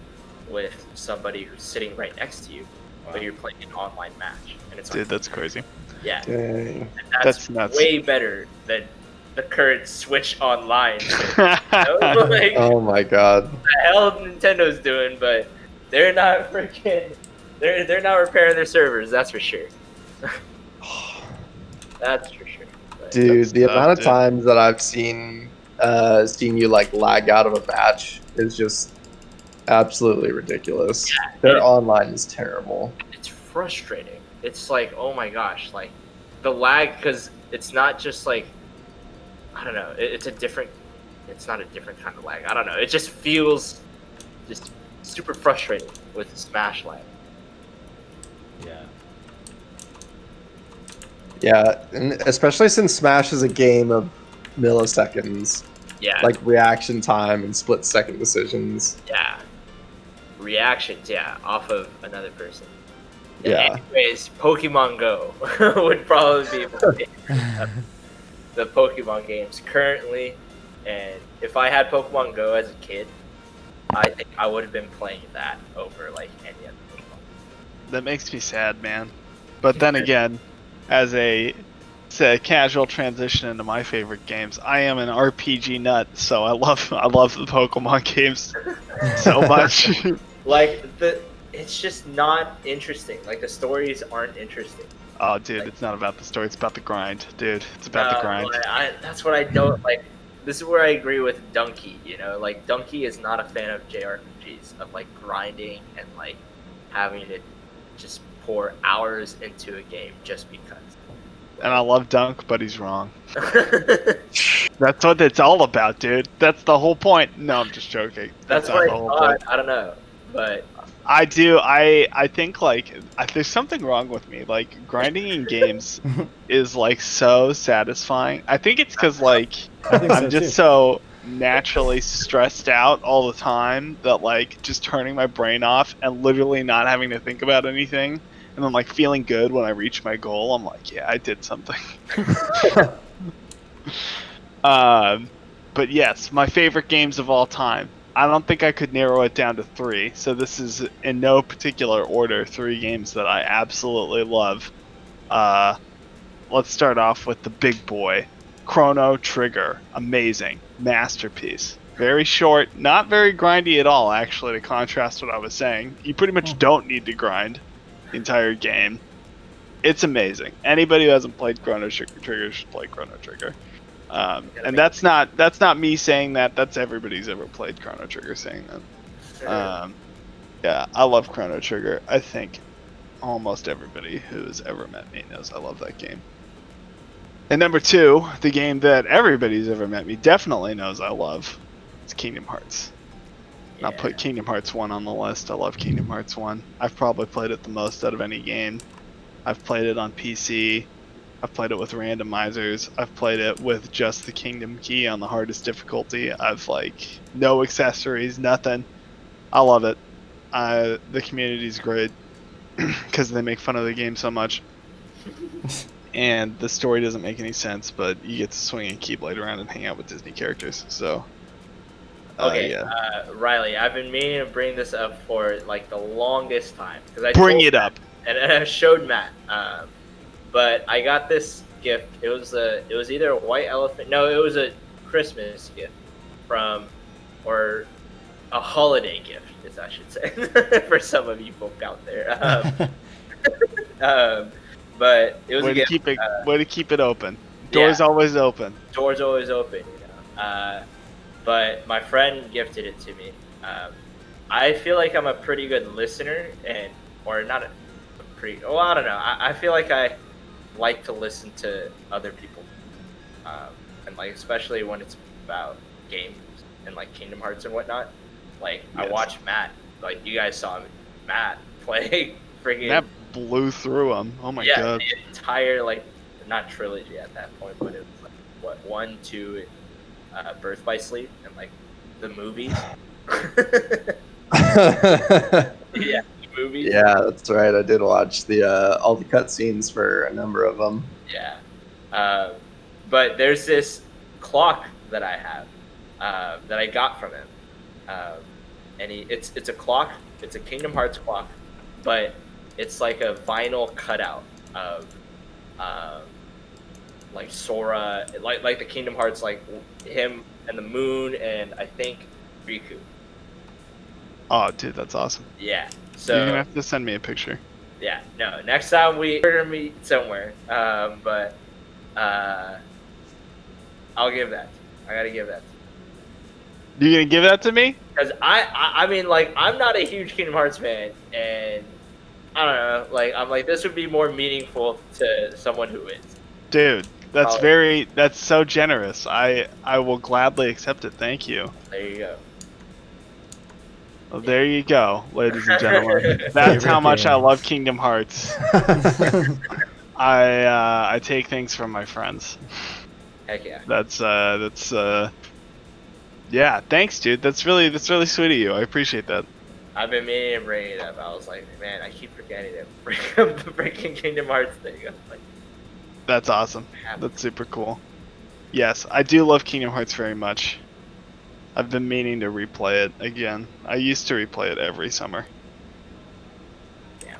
with somebody who's sitting right next to you, but you're playing an online match. And it's Dude, like, that's crazy. yeah. Dang. That's nuts. Way better than the current Switch Online. Like, Oh my god. what the hell Nintendo's doing, but they're not freaking. They're not repairing their servers. That's for sure. That's for sure. But Dude, the amount of dude. times that I've seen you like lag out of a match is just absolutely ridiculous. Their online is terrible. it's frustrating. It's like, oh my gosh, like the lag, because it's not just like, I don't know. It's not a different kind of lag. I don't know. It just feels just super frustrating with Smash lag. Yeah. Yeah, and especially since Smash is a game of milliseconds, Yeah. like reaction time and split-second decisions. Yeah. Reactions, yeah, off of another person. Yeah. Anyways, Pokemon Go would probably be the Pokemon games currently. And if I had Pokemon Go as a kid, I think I would have been playing that over like any other Pokemon. That makes me sad, man. But then again, as a casual transition into my favorite games, I am an RPG nut, so I love the Pokemon games so much. Like it's just not interesting. Like the stories aren't interesting. Oh, dude, it's not about the story. It's about the grind, dude. It's about the grind. That's what I don't like. This is where I agree with Donkey. You know, like Donkey is not a fan of JRPGs, of like grinding and like having to just pour hours into a game just because. And I love Dunk, but he's wrong. That's what it's all about, dude. That's the whole point. No, I'm just joking. That's what I thought. I don't know, but I do. I think like there's something wrong with me. Like grinding in games is like so satisfying. I think it's because like I'm just so naturally stressed out all the time that like just turning my brain off and literally not having to think about anything, and then like feeling good when I reach my goal. I'm like, yeah, I did something. But yes, my favorite games of all time. I don't think I could narrow it down to 3. So this is in no particular order 3 games that I absolutely love. Let's start off with the big boy, Chrono Trigger. Amazing, masterpiece. Very short, not very grindy at all. Actually, to contrast what I was saying, you pretty much don't need to grind the entire game. It's amazing. Anybody who hasn't played Chrono Trigger should play Chrono Trigger. And that's not me saying that. That's everybody's ever played Chrono Trigger saying that. Yeah, I love Chrono Trigger. I think almost everybody who's ever met me knows I love that game. And number 2, the game that everybody's ever met me definitely knows I love, is Kingdom Hearts. Yeah. I'll put Kingdom Hearts 1 on the list. I love Kingdom Hearts 1. I've probably played it the most out of any game. I've played it on PC. I've played it with randomizers. I've played it with just the Kingdom Key on the hardest difficulty. I've like no accessories, nothing. I love it. The community's great because they make fun of the game so much. And the story doesn't make any sense, but you get to swing a Keyblade around and hang out with Disney characters. So, okay, yeah. Riley, I've been meaning to bring this up for like the longest time. Bring it up. And I showed Matt. But I got this gift. It was either a white elephant. No, it was a Christmas gift or a holiday gift, as I should say, for some of you folk out there. But it was way a gift. Way to keep it open. Doors always open. Doors always open. You know. But my friend gifted it to me. I feel like I'm a pretty good listener, or not a pretty. Well, I don't know. I feel like I like to listen to other people, and like especially when it's about games and like Kingdom Hearts and whatnot. Like yes. I watched Matt, like you guys saw Matt play freaking. Matt blew through them. Oh my god! The entire like not trilogy at that point, but it was like what 1, 2, and Birth by Sleep, and like the movies. Yeah. Movies. Yeah, that's right. I did watch the all the cutscenes for a number of them. Yeah, but there's this clock that I have that I got from him, and it's a clock. It's a Kingdom Hearts clock, but it's like a vinyl cutout of like Sora, like the Kingdom Hearts, like him and the moon, and I think Riku. Oh, dude, that's awesome. Yeah. So you're gonna have to send me a picture. Yeah, no. Next time we're gonna meet somewhere, but I'll give that. I gotta give that. You gonna give that to me? Because I mean, like, I'm not a huge Kingdom Hearts fan, and I don't know. Like, I'm like, this would be more meaningful to someone who is. Dude, that's that's so generous. I will gladly accept it. Thank you. There you go. Well, there you go, ladies and gentlemen. That's how much I love Kingdom Hearts. I take things from my friends. Heck yeah. That's yeah. Thanks, dude. That's really sweet of you. I appreciate that. I've been meaning to bring it up. I was like, man, I keep forgetting to bring up the freaking Kingdom Hearts thing. Like, that's awesome. That's super cool. Yes, I do love Kingdom Hearts very much. I've been meaning to replay it again. I used to replay it every summer. Damn.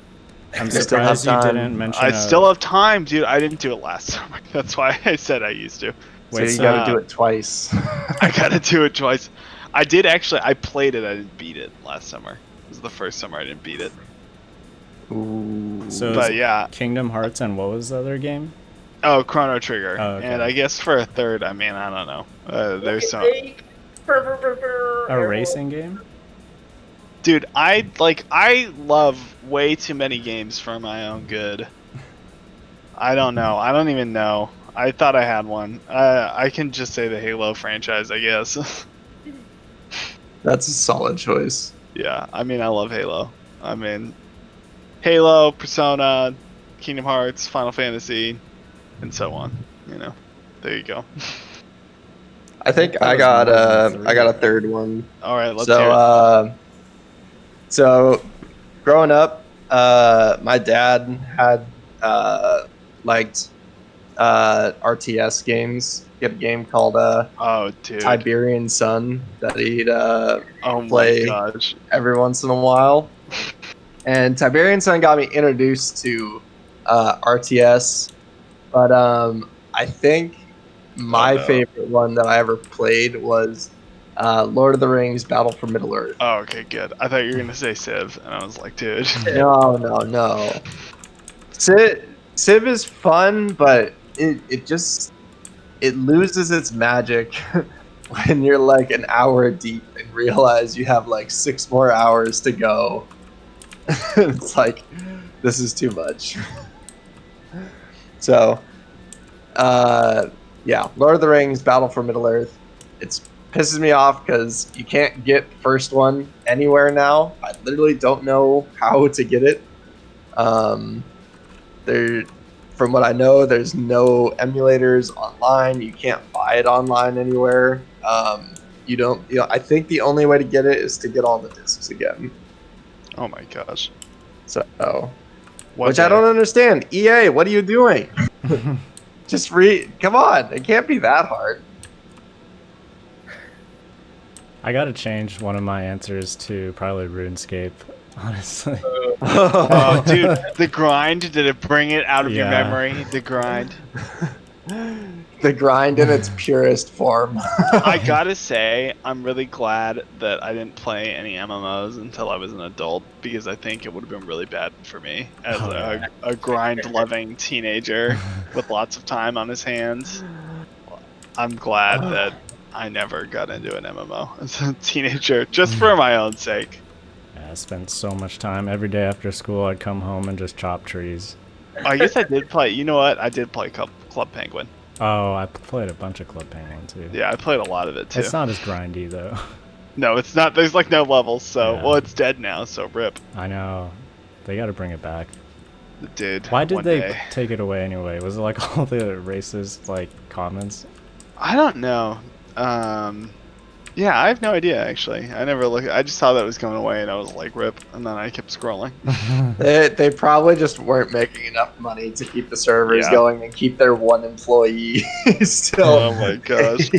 I'm surprised you didn't mention I still have time, dude. I didn't do it last summer. That's why I said I used to. Wait, so you gotta do it twice. I gotta do it twice. I did actually. I played it. I didn't beat it last summer. It was the first summer I didn't beat it. Ooh. So But yeah. Kingdom Hearts and what was the other game? Oh, Chrono Trigger. Oh, okay. And I guess for a third, I mean, I don't know. There's some. A racing game? Dude, I love way too many games for my own good. I don't know. I don't even know. I thought I had one. I can just say the Halo franchise, I guess. That's a solid choice. Yeah, I mean, I love Halo. I mean, Halo, Persona, Kingdom Hearts, Final Fantasy, and so on. You know, there you go. I think that I was got more than three, I got a right? third one. All right, let's hear it. So growing up, my dad had liked RTS games. He had a game called Oh, dude. Tiberian Sun that he'd Oh my play gosh. every once in a while. And Tiberian Sun got me introduced to RTS, but I think my favorite one that I ever played was Lord of the Rings: Battle for Middle Earth. Oh, okay, good. I thought you were gonna say Civ, and I was like, dude. No. Civ is fun, but it loses its magic when you're like an hour deep and realize you have like 6 more hours to go. It's like, this is too much. So, yeah, Lord of the Rings, Battle for Middle Earth. It pisses me off because you can't get the first one anywhere now. I literally don't know how to get it. From what I know, there's no emulators online. You can't buy it online anywhere. I think the only way to get it is to get all the discs again. Oh my gosh. So, which I don't understand. EA, what are you doing? Just come on. It can't be that hard. I gotta change one of my answers to probably RuneScape, honestly. Oh, dude, the grind, did it bring it out of your Yeah. memory? The grind. The grind in its purest form. I gotta say, I'm really glad that I didn't play any MMOs until I was an adult, because I think it would have been really bad for me as a grind-loving teenager with lots of time on his hands. I'm glad that I never got into an MMO as a teenager, just for my own sake. Yeah, I spent so much time every day after school. I'd come home and just chop trees. I guess I did play. You know what? I did play Club Penguin. Oh, I played a bunch of Club Penguin too. Yeah, I played a lot of it too. It's not as grindy though. No, it's not. There's like no levels, so Yeah. well, it's dead now. So rip, I know. They got to bring it back. dude. Why did one they day. take it away anyway? Was it like all the racist like comments? I don't know. Yeah, I have no idea actually. I never looked. I just saw that it was going away, and I was like, rip, and then I kept scrolling. They probably just weren't making enough money to keep the servers going and keep their one employee still. Oh my gosh.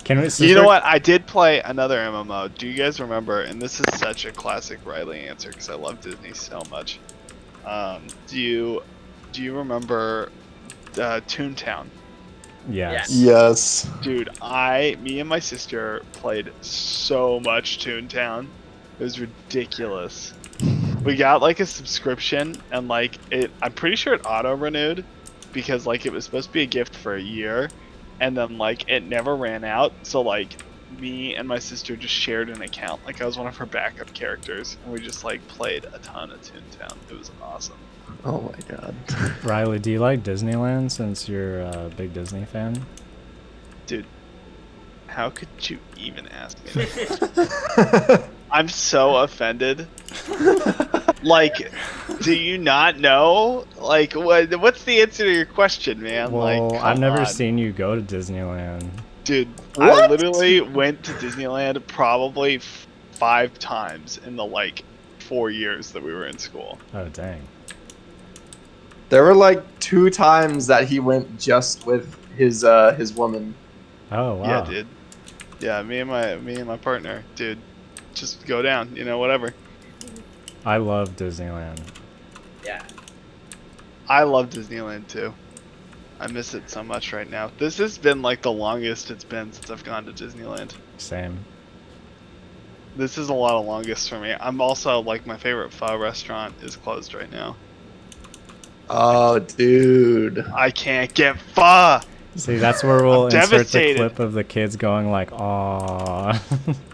Can we? You know what? I did play another MMO. Do you guys remember? And this is such a classic Riley answer because I love Disney so much. Do you remember Toontown? Yes. Yes. Dude, me and my sister played so much Toontown. It was ridiculous. We got like a subscription, and like I'm pretty sure it auto renewed because like it was supposed to be a gift for a year, and then like it never ran out. So like me and my sister just shared an account. Like I was one of her backup characters, and we just like played a ton of Toontown. It was awesome. Oh my god. Riley, do you like Disneyland since you're a big Disney fan? Dude, how could you even ask me that? I'm so offended. Like, do you not know? Like, what's the answer to your question, man? Well, like, I've never on. seen you go to Disneyland. Dude, What? I literally went to Disneyland probably 5 times in the like 4 years that we were in school. Oh dang. There were like 2 times that he went just with his woman. Oh wow. Yeah, dude. Yeah, me and my partner, dude. Just go down, whatever. I love Disneyland. Yeah. I love Disneyland too. I miss it so much right now. This has been like the longest it's been since I've gone to Disneyland. Same. This is a lot of longest for me. I'm also like my favorite pho restaurant is closed right now. Oh, dude. I can't get pho. See, that's where we'll insert devastated. the clip of the kids going like, "Aw."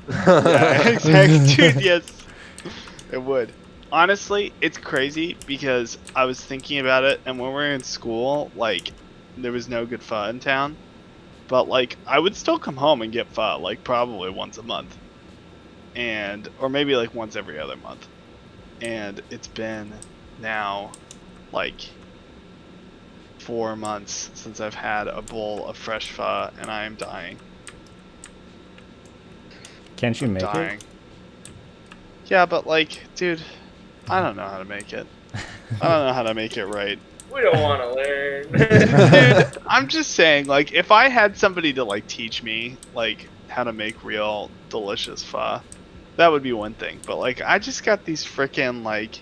Yeah, exactly, dude. Yes, it would. Honestly, it's crazy because I was thinking about it, and when we were in school, like, there was no good pho in town. But like, I would still come home and get pho, like probably once a month, or maybe like once every other month. And it's been now like 4 months since I've had a bowl of fresh pho, and I am dying. Can't you make Dying. it? Yeah, but like, dude, I don't know how to make it. I don't know how to make it right. We don't want to learn. Dude, I'm just saying, like, if I had somebody to like teach me like how to make real delicious pho, that would be one thing. But like, I just got these freaking like,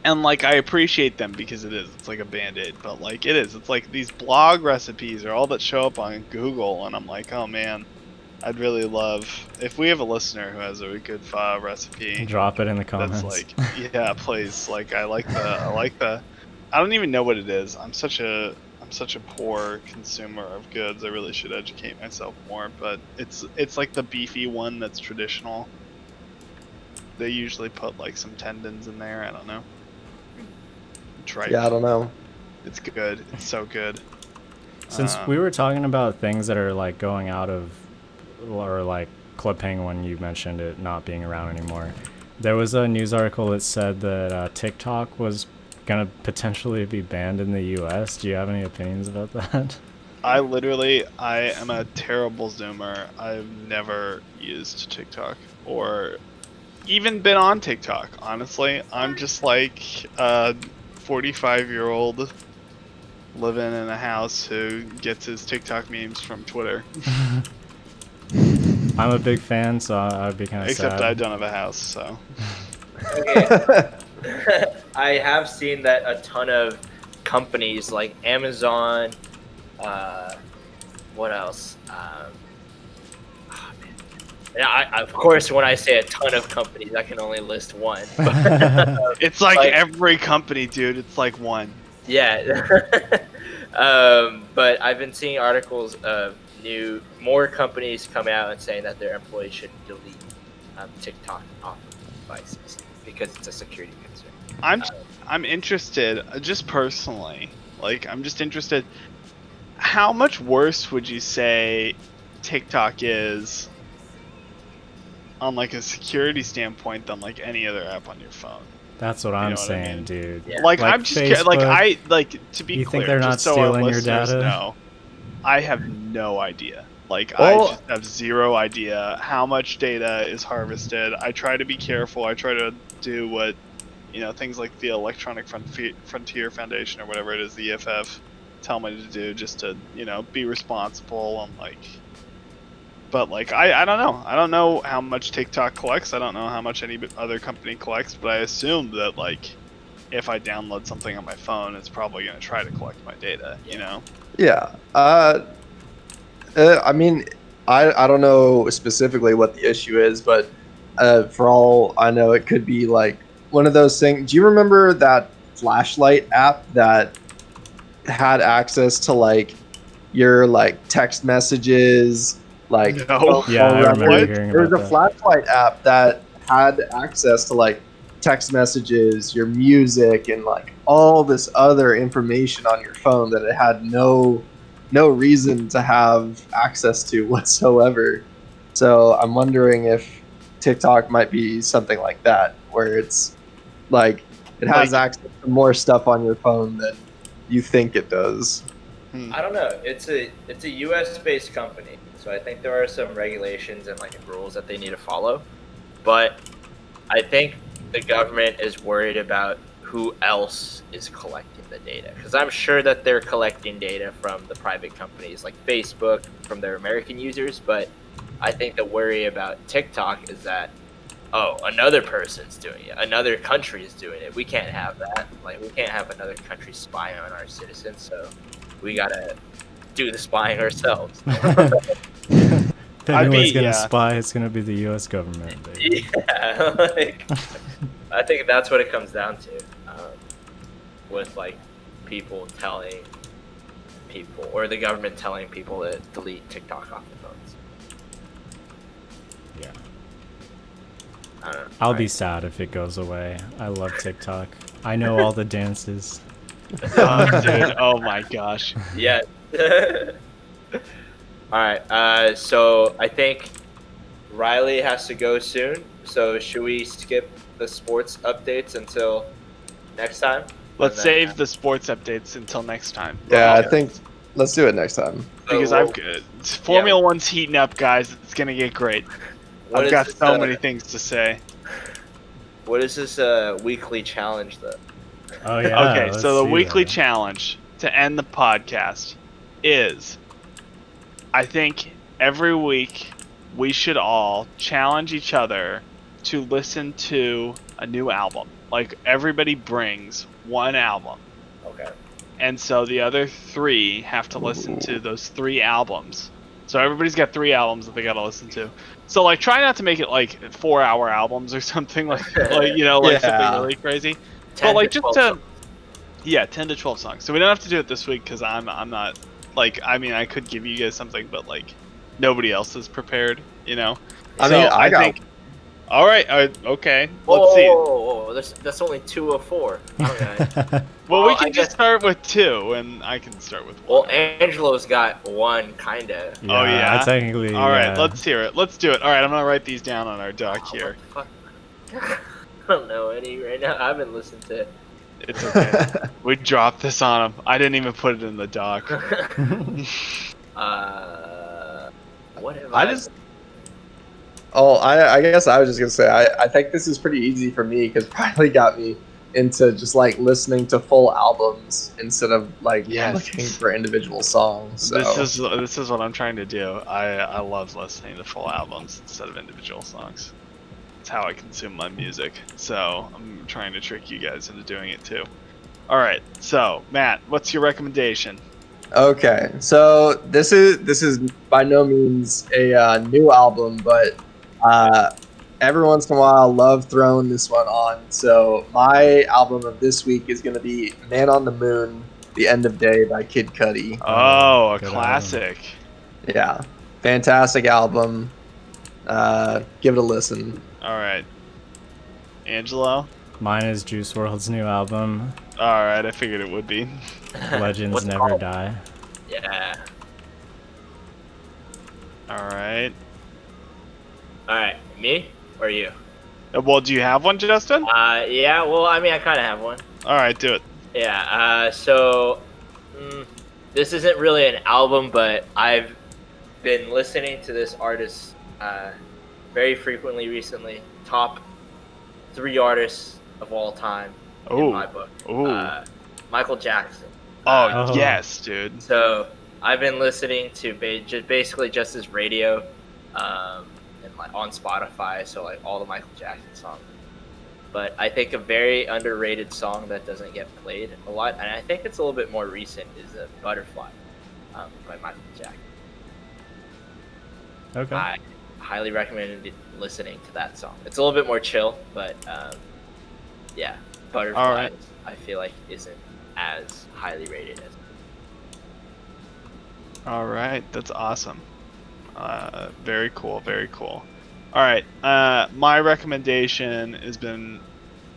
and like I appreciate them because it's like a band-aid, but like it's like these blog recipes are all that show up on Google, and I'm like, oh man, I'd really love if we have a listener who has a good pho recipe. Drop it in the comments. That's like, yeah, please. Like, I like the. I don't even know what it is. I'm such a poor consumer of goods. I really should educate myself more. But it's like the beefy one that's traditional. They usually put like some tendons in there. I don't know. Tripe. Yeah, I don't know. It's good. It's so good. Since we were talking about things that are like going out of, or like Club Penguin, you mentioned it not being around anymore. There was a news article that said that TikTok was gonna potentially be banned in the U.S. Do you have any opinions about that? I am a terrible Zoomer. I've never used TikTok or even been on TikTok, honestly. I'm just like a 45-year-old living in a house who gets his TikTok memes from Twitter. I'm a big fan, so I'd be kind of sad. Except I don't have a house, so. Okay. I have seen that a ton of companies like Amazon, what else? Oh man. Yeah, of course, when I say a ton of companies, I can only list one. It's like every company, dude. It's like one. Yeah. But I've been seeing articles of more companies coming out and saying that their employees should delete TikTok off of devices because it's a security concern. I'm interested, just personally. Like, I'm just interested. How much worse would you say TikTok is on like a security standpoint than like any other app on your phone? That's what I'm saying, dude. Yeah. Like I'm just Facebook, to be you clear, think they're not just so stealing our your listeners data? know, I have no idea. Like, I just have zero idea how much data is harvested. I try to be careful. I try to do what, things like the Electronic Frontier Foundation or whatever it is, the EFF, tell me to do, just to, be responsible and like. But like, I don't know. I don't know how much TikTok collects. I don't know how much any other company collects. But I assume that like, if I download something on my phone, it's probably going to try to collect my data. Yeah. I mean, I don't know specifically what the issue is, but for all I know, it could be like one of those things. Do you remember that flashlight app that had access to like your like text messages? Like, no. Yeah, I remember hearing there was about a that. flashlight app that had access to like text messages, your music, and like all this other information on your phone that it had no reason to have access to whatsoever. So I'm wondering if TikTok might be something like that, where it's like it has access to more stuff on your phone than you think it does. I don't know. It's a U.S. based company, so I think there are some regulations and like rules that they need to follow. But I think the government is worried about who else is collecting the data, because I'm sure that they're collecting data from the private companies like Facebook, from their American users. But I think the worry about TikTok is that, oh, another person's doing it, another country is doing it. We can't have that. Like, we can't have another country spying on our citizens. So we gotta do the spying ourselves. If anyone's gonna spy, it's gonna be the U.S. government. Baby. Yeah, like, I think that's what it comes down to, with like people telling people, or the government telling people to delete TikTok off their phones. Yeah. I don't know. I'll be sad if it goes away. I love TikTok. I know all the dances. Dude, oh my gosh. Yeah. Alright, so I think Riley has to go soon. So should we skip the sports updates until next time? Let's save the sports updates until next time. Yeah, I think let's do it next time. Because I've good. Formula One's heating up, guys. It's gonna get great. I've got so many things to say. What is this weekly challenge though? Oh yeah. Okay, so the weekly challenge to end the podcast is, I think every week we should all challenge each other to listen to a new album. Like everybody brings one album. Okay. And so the other 3 have to listen to those 3 albums. So everybody's got 3 albums that they gotta listen to. So like, try not to make it like 4-hour albums or something like something really crazy. But like just to 10 to 12 songs. So we don't have to do it this week because I'm not like, I mean, I could give you guys something, but like nobody else is prepared, you know. I mean, I think. All right, okay. Let's see. Whoa. That's only 2 of 4. Okay. Well, we can just start with 2, and I can start with 1. Well, Angelo's got 1, kinda. Yeah, oh yeah, technically. All right, let's hear it. Let's do it. All right, I'm gonna write these down on our doc here. I don't know any right now. I haven't listened to it. It's okay. We dropped this on him. I didn't even put it in the doc. What have I just. Oh, I guess I was just gonna say I think this is pretty easy for me because Riley got me into just like listening to full albums instead of like looking for individual songs. So. This is what I'm trying to do. I love listening to full albums instead of individual songs. It's how I consume my music. So I'm trying to trick you guys into doing it too. All right. So Matt, what's your recommendation? Okay, so this is by no means a new album, but every once in a while I love throwing this one on. So my album of this week is going to be Man on the Moon, The End of Day by Kid Cudi. Oh, a classic. Album. Yeah, fantastic album. Give it a listen. All right. Angelo? Mine is Juice WRLD's new album. All right, I figured it would be. Legends Never Die. Yeah. All right. Alright, me or you? Well, do you have one, Justin? Yeah, well, I mean, I kind of have one. All right, do it. Yeah, so this isn't really an album, but I've been listening to this artist very frequently recently. Top 3 artists of all time in my book. Michael Jackson. Oh, yes, dude. So I've been listening to basically just his radio. And like on Spotify, so like all the Michael Jackson songs. But I think a very underrated song that doesn't get played a lot, and I think it's a little bit more recent, is Butterfly by Michael Jackson. Okay. I highly recommend listening to that song. It's a little bit more chill, but yeah, Butterfly I feel like isn't as highly rated as. All right, that's awesome. Very cool, very cool. All right, my recommendation has been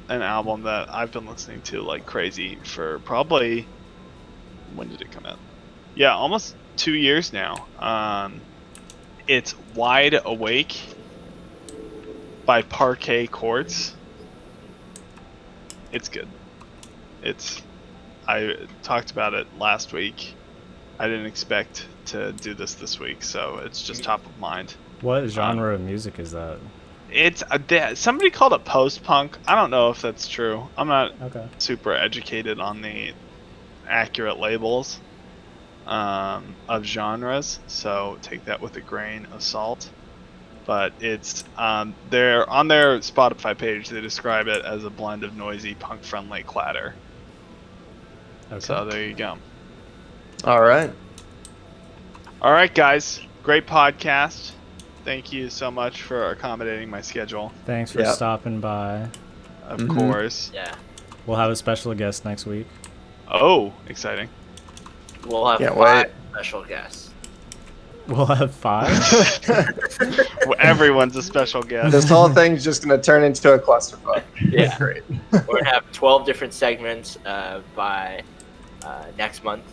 an album that I've been listening to like crazy for probably, when did it come out? Yeah, almost 2 years now. It's Wide Awake by Parquet Courts. It's good. I talked about it last week. I didn't expect to do this week, so it's just top of mind. What genre of music is that? It's somebody called it post-punk. I don't know if that's true. I'm not super educated on the accurate labels of genres, so take that with a grain of salt. But it's they're on their Spotify page. They describe it as a blend of noisy, punk-friendly clatter. Okay. So there you go. All right. All right, guys. Great podcast. Thank you so much for accommodating my schedule. Thanks for stopping by. Of course. Yeah. We'll have a special guest next week. Oh, exciting. We'll have Can't 5 wait. special guests. We'll have 5? Well, everyone's a special guest. This whole thing's just gonna turn into a clusterfuck. Yeah. Great. We're going to have 12 different segments by next month.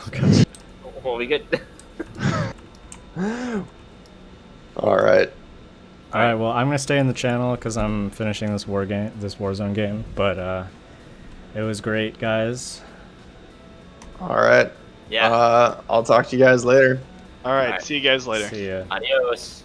Okay. We'll be good. All right. All right, well, I'm going to stay in the channel because I'm finishing this Warzone game. But it was great, guys. All right. Yeah. I'll talk to you guys later. All right. See you guys later. See ya. Adios.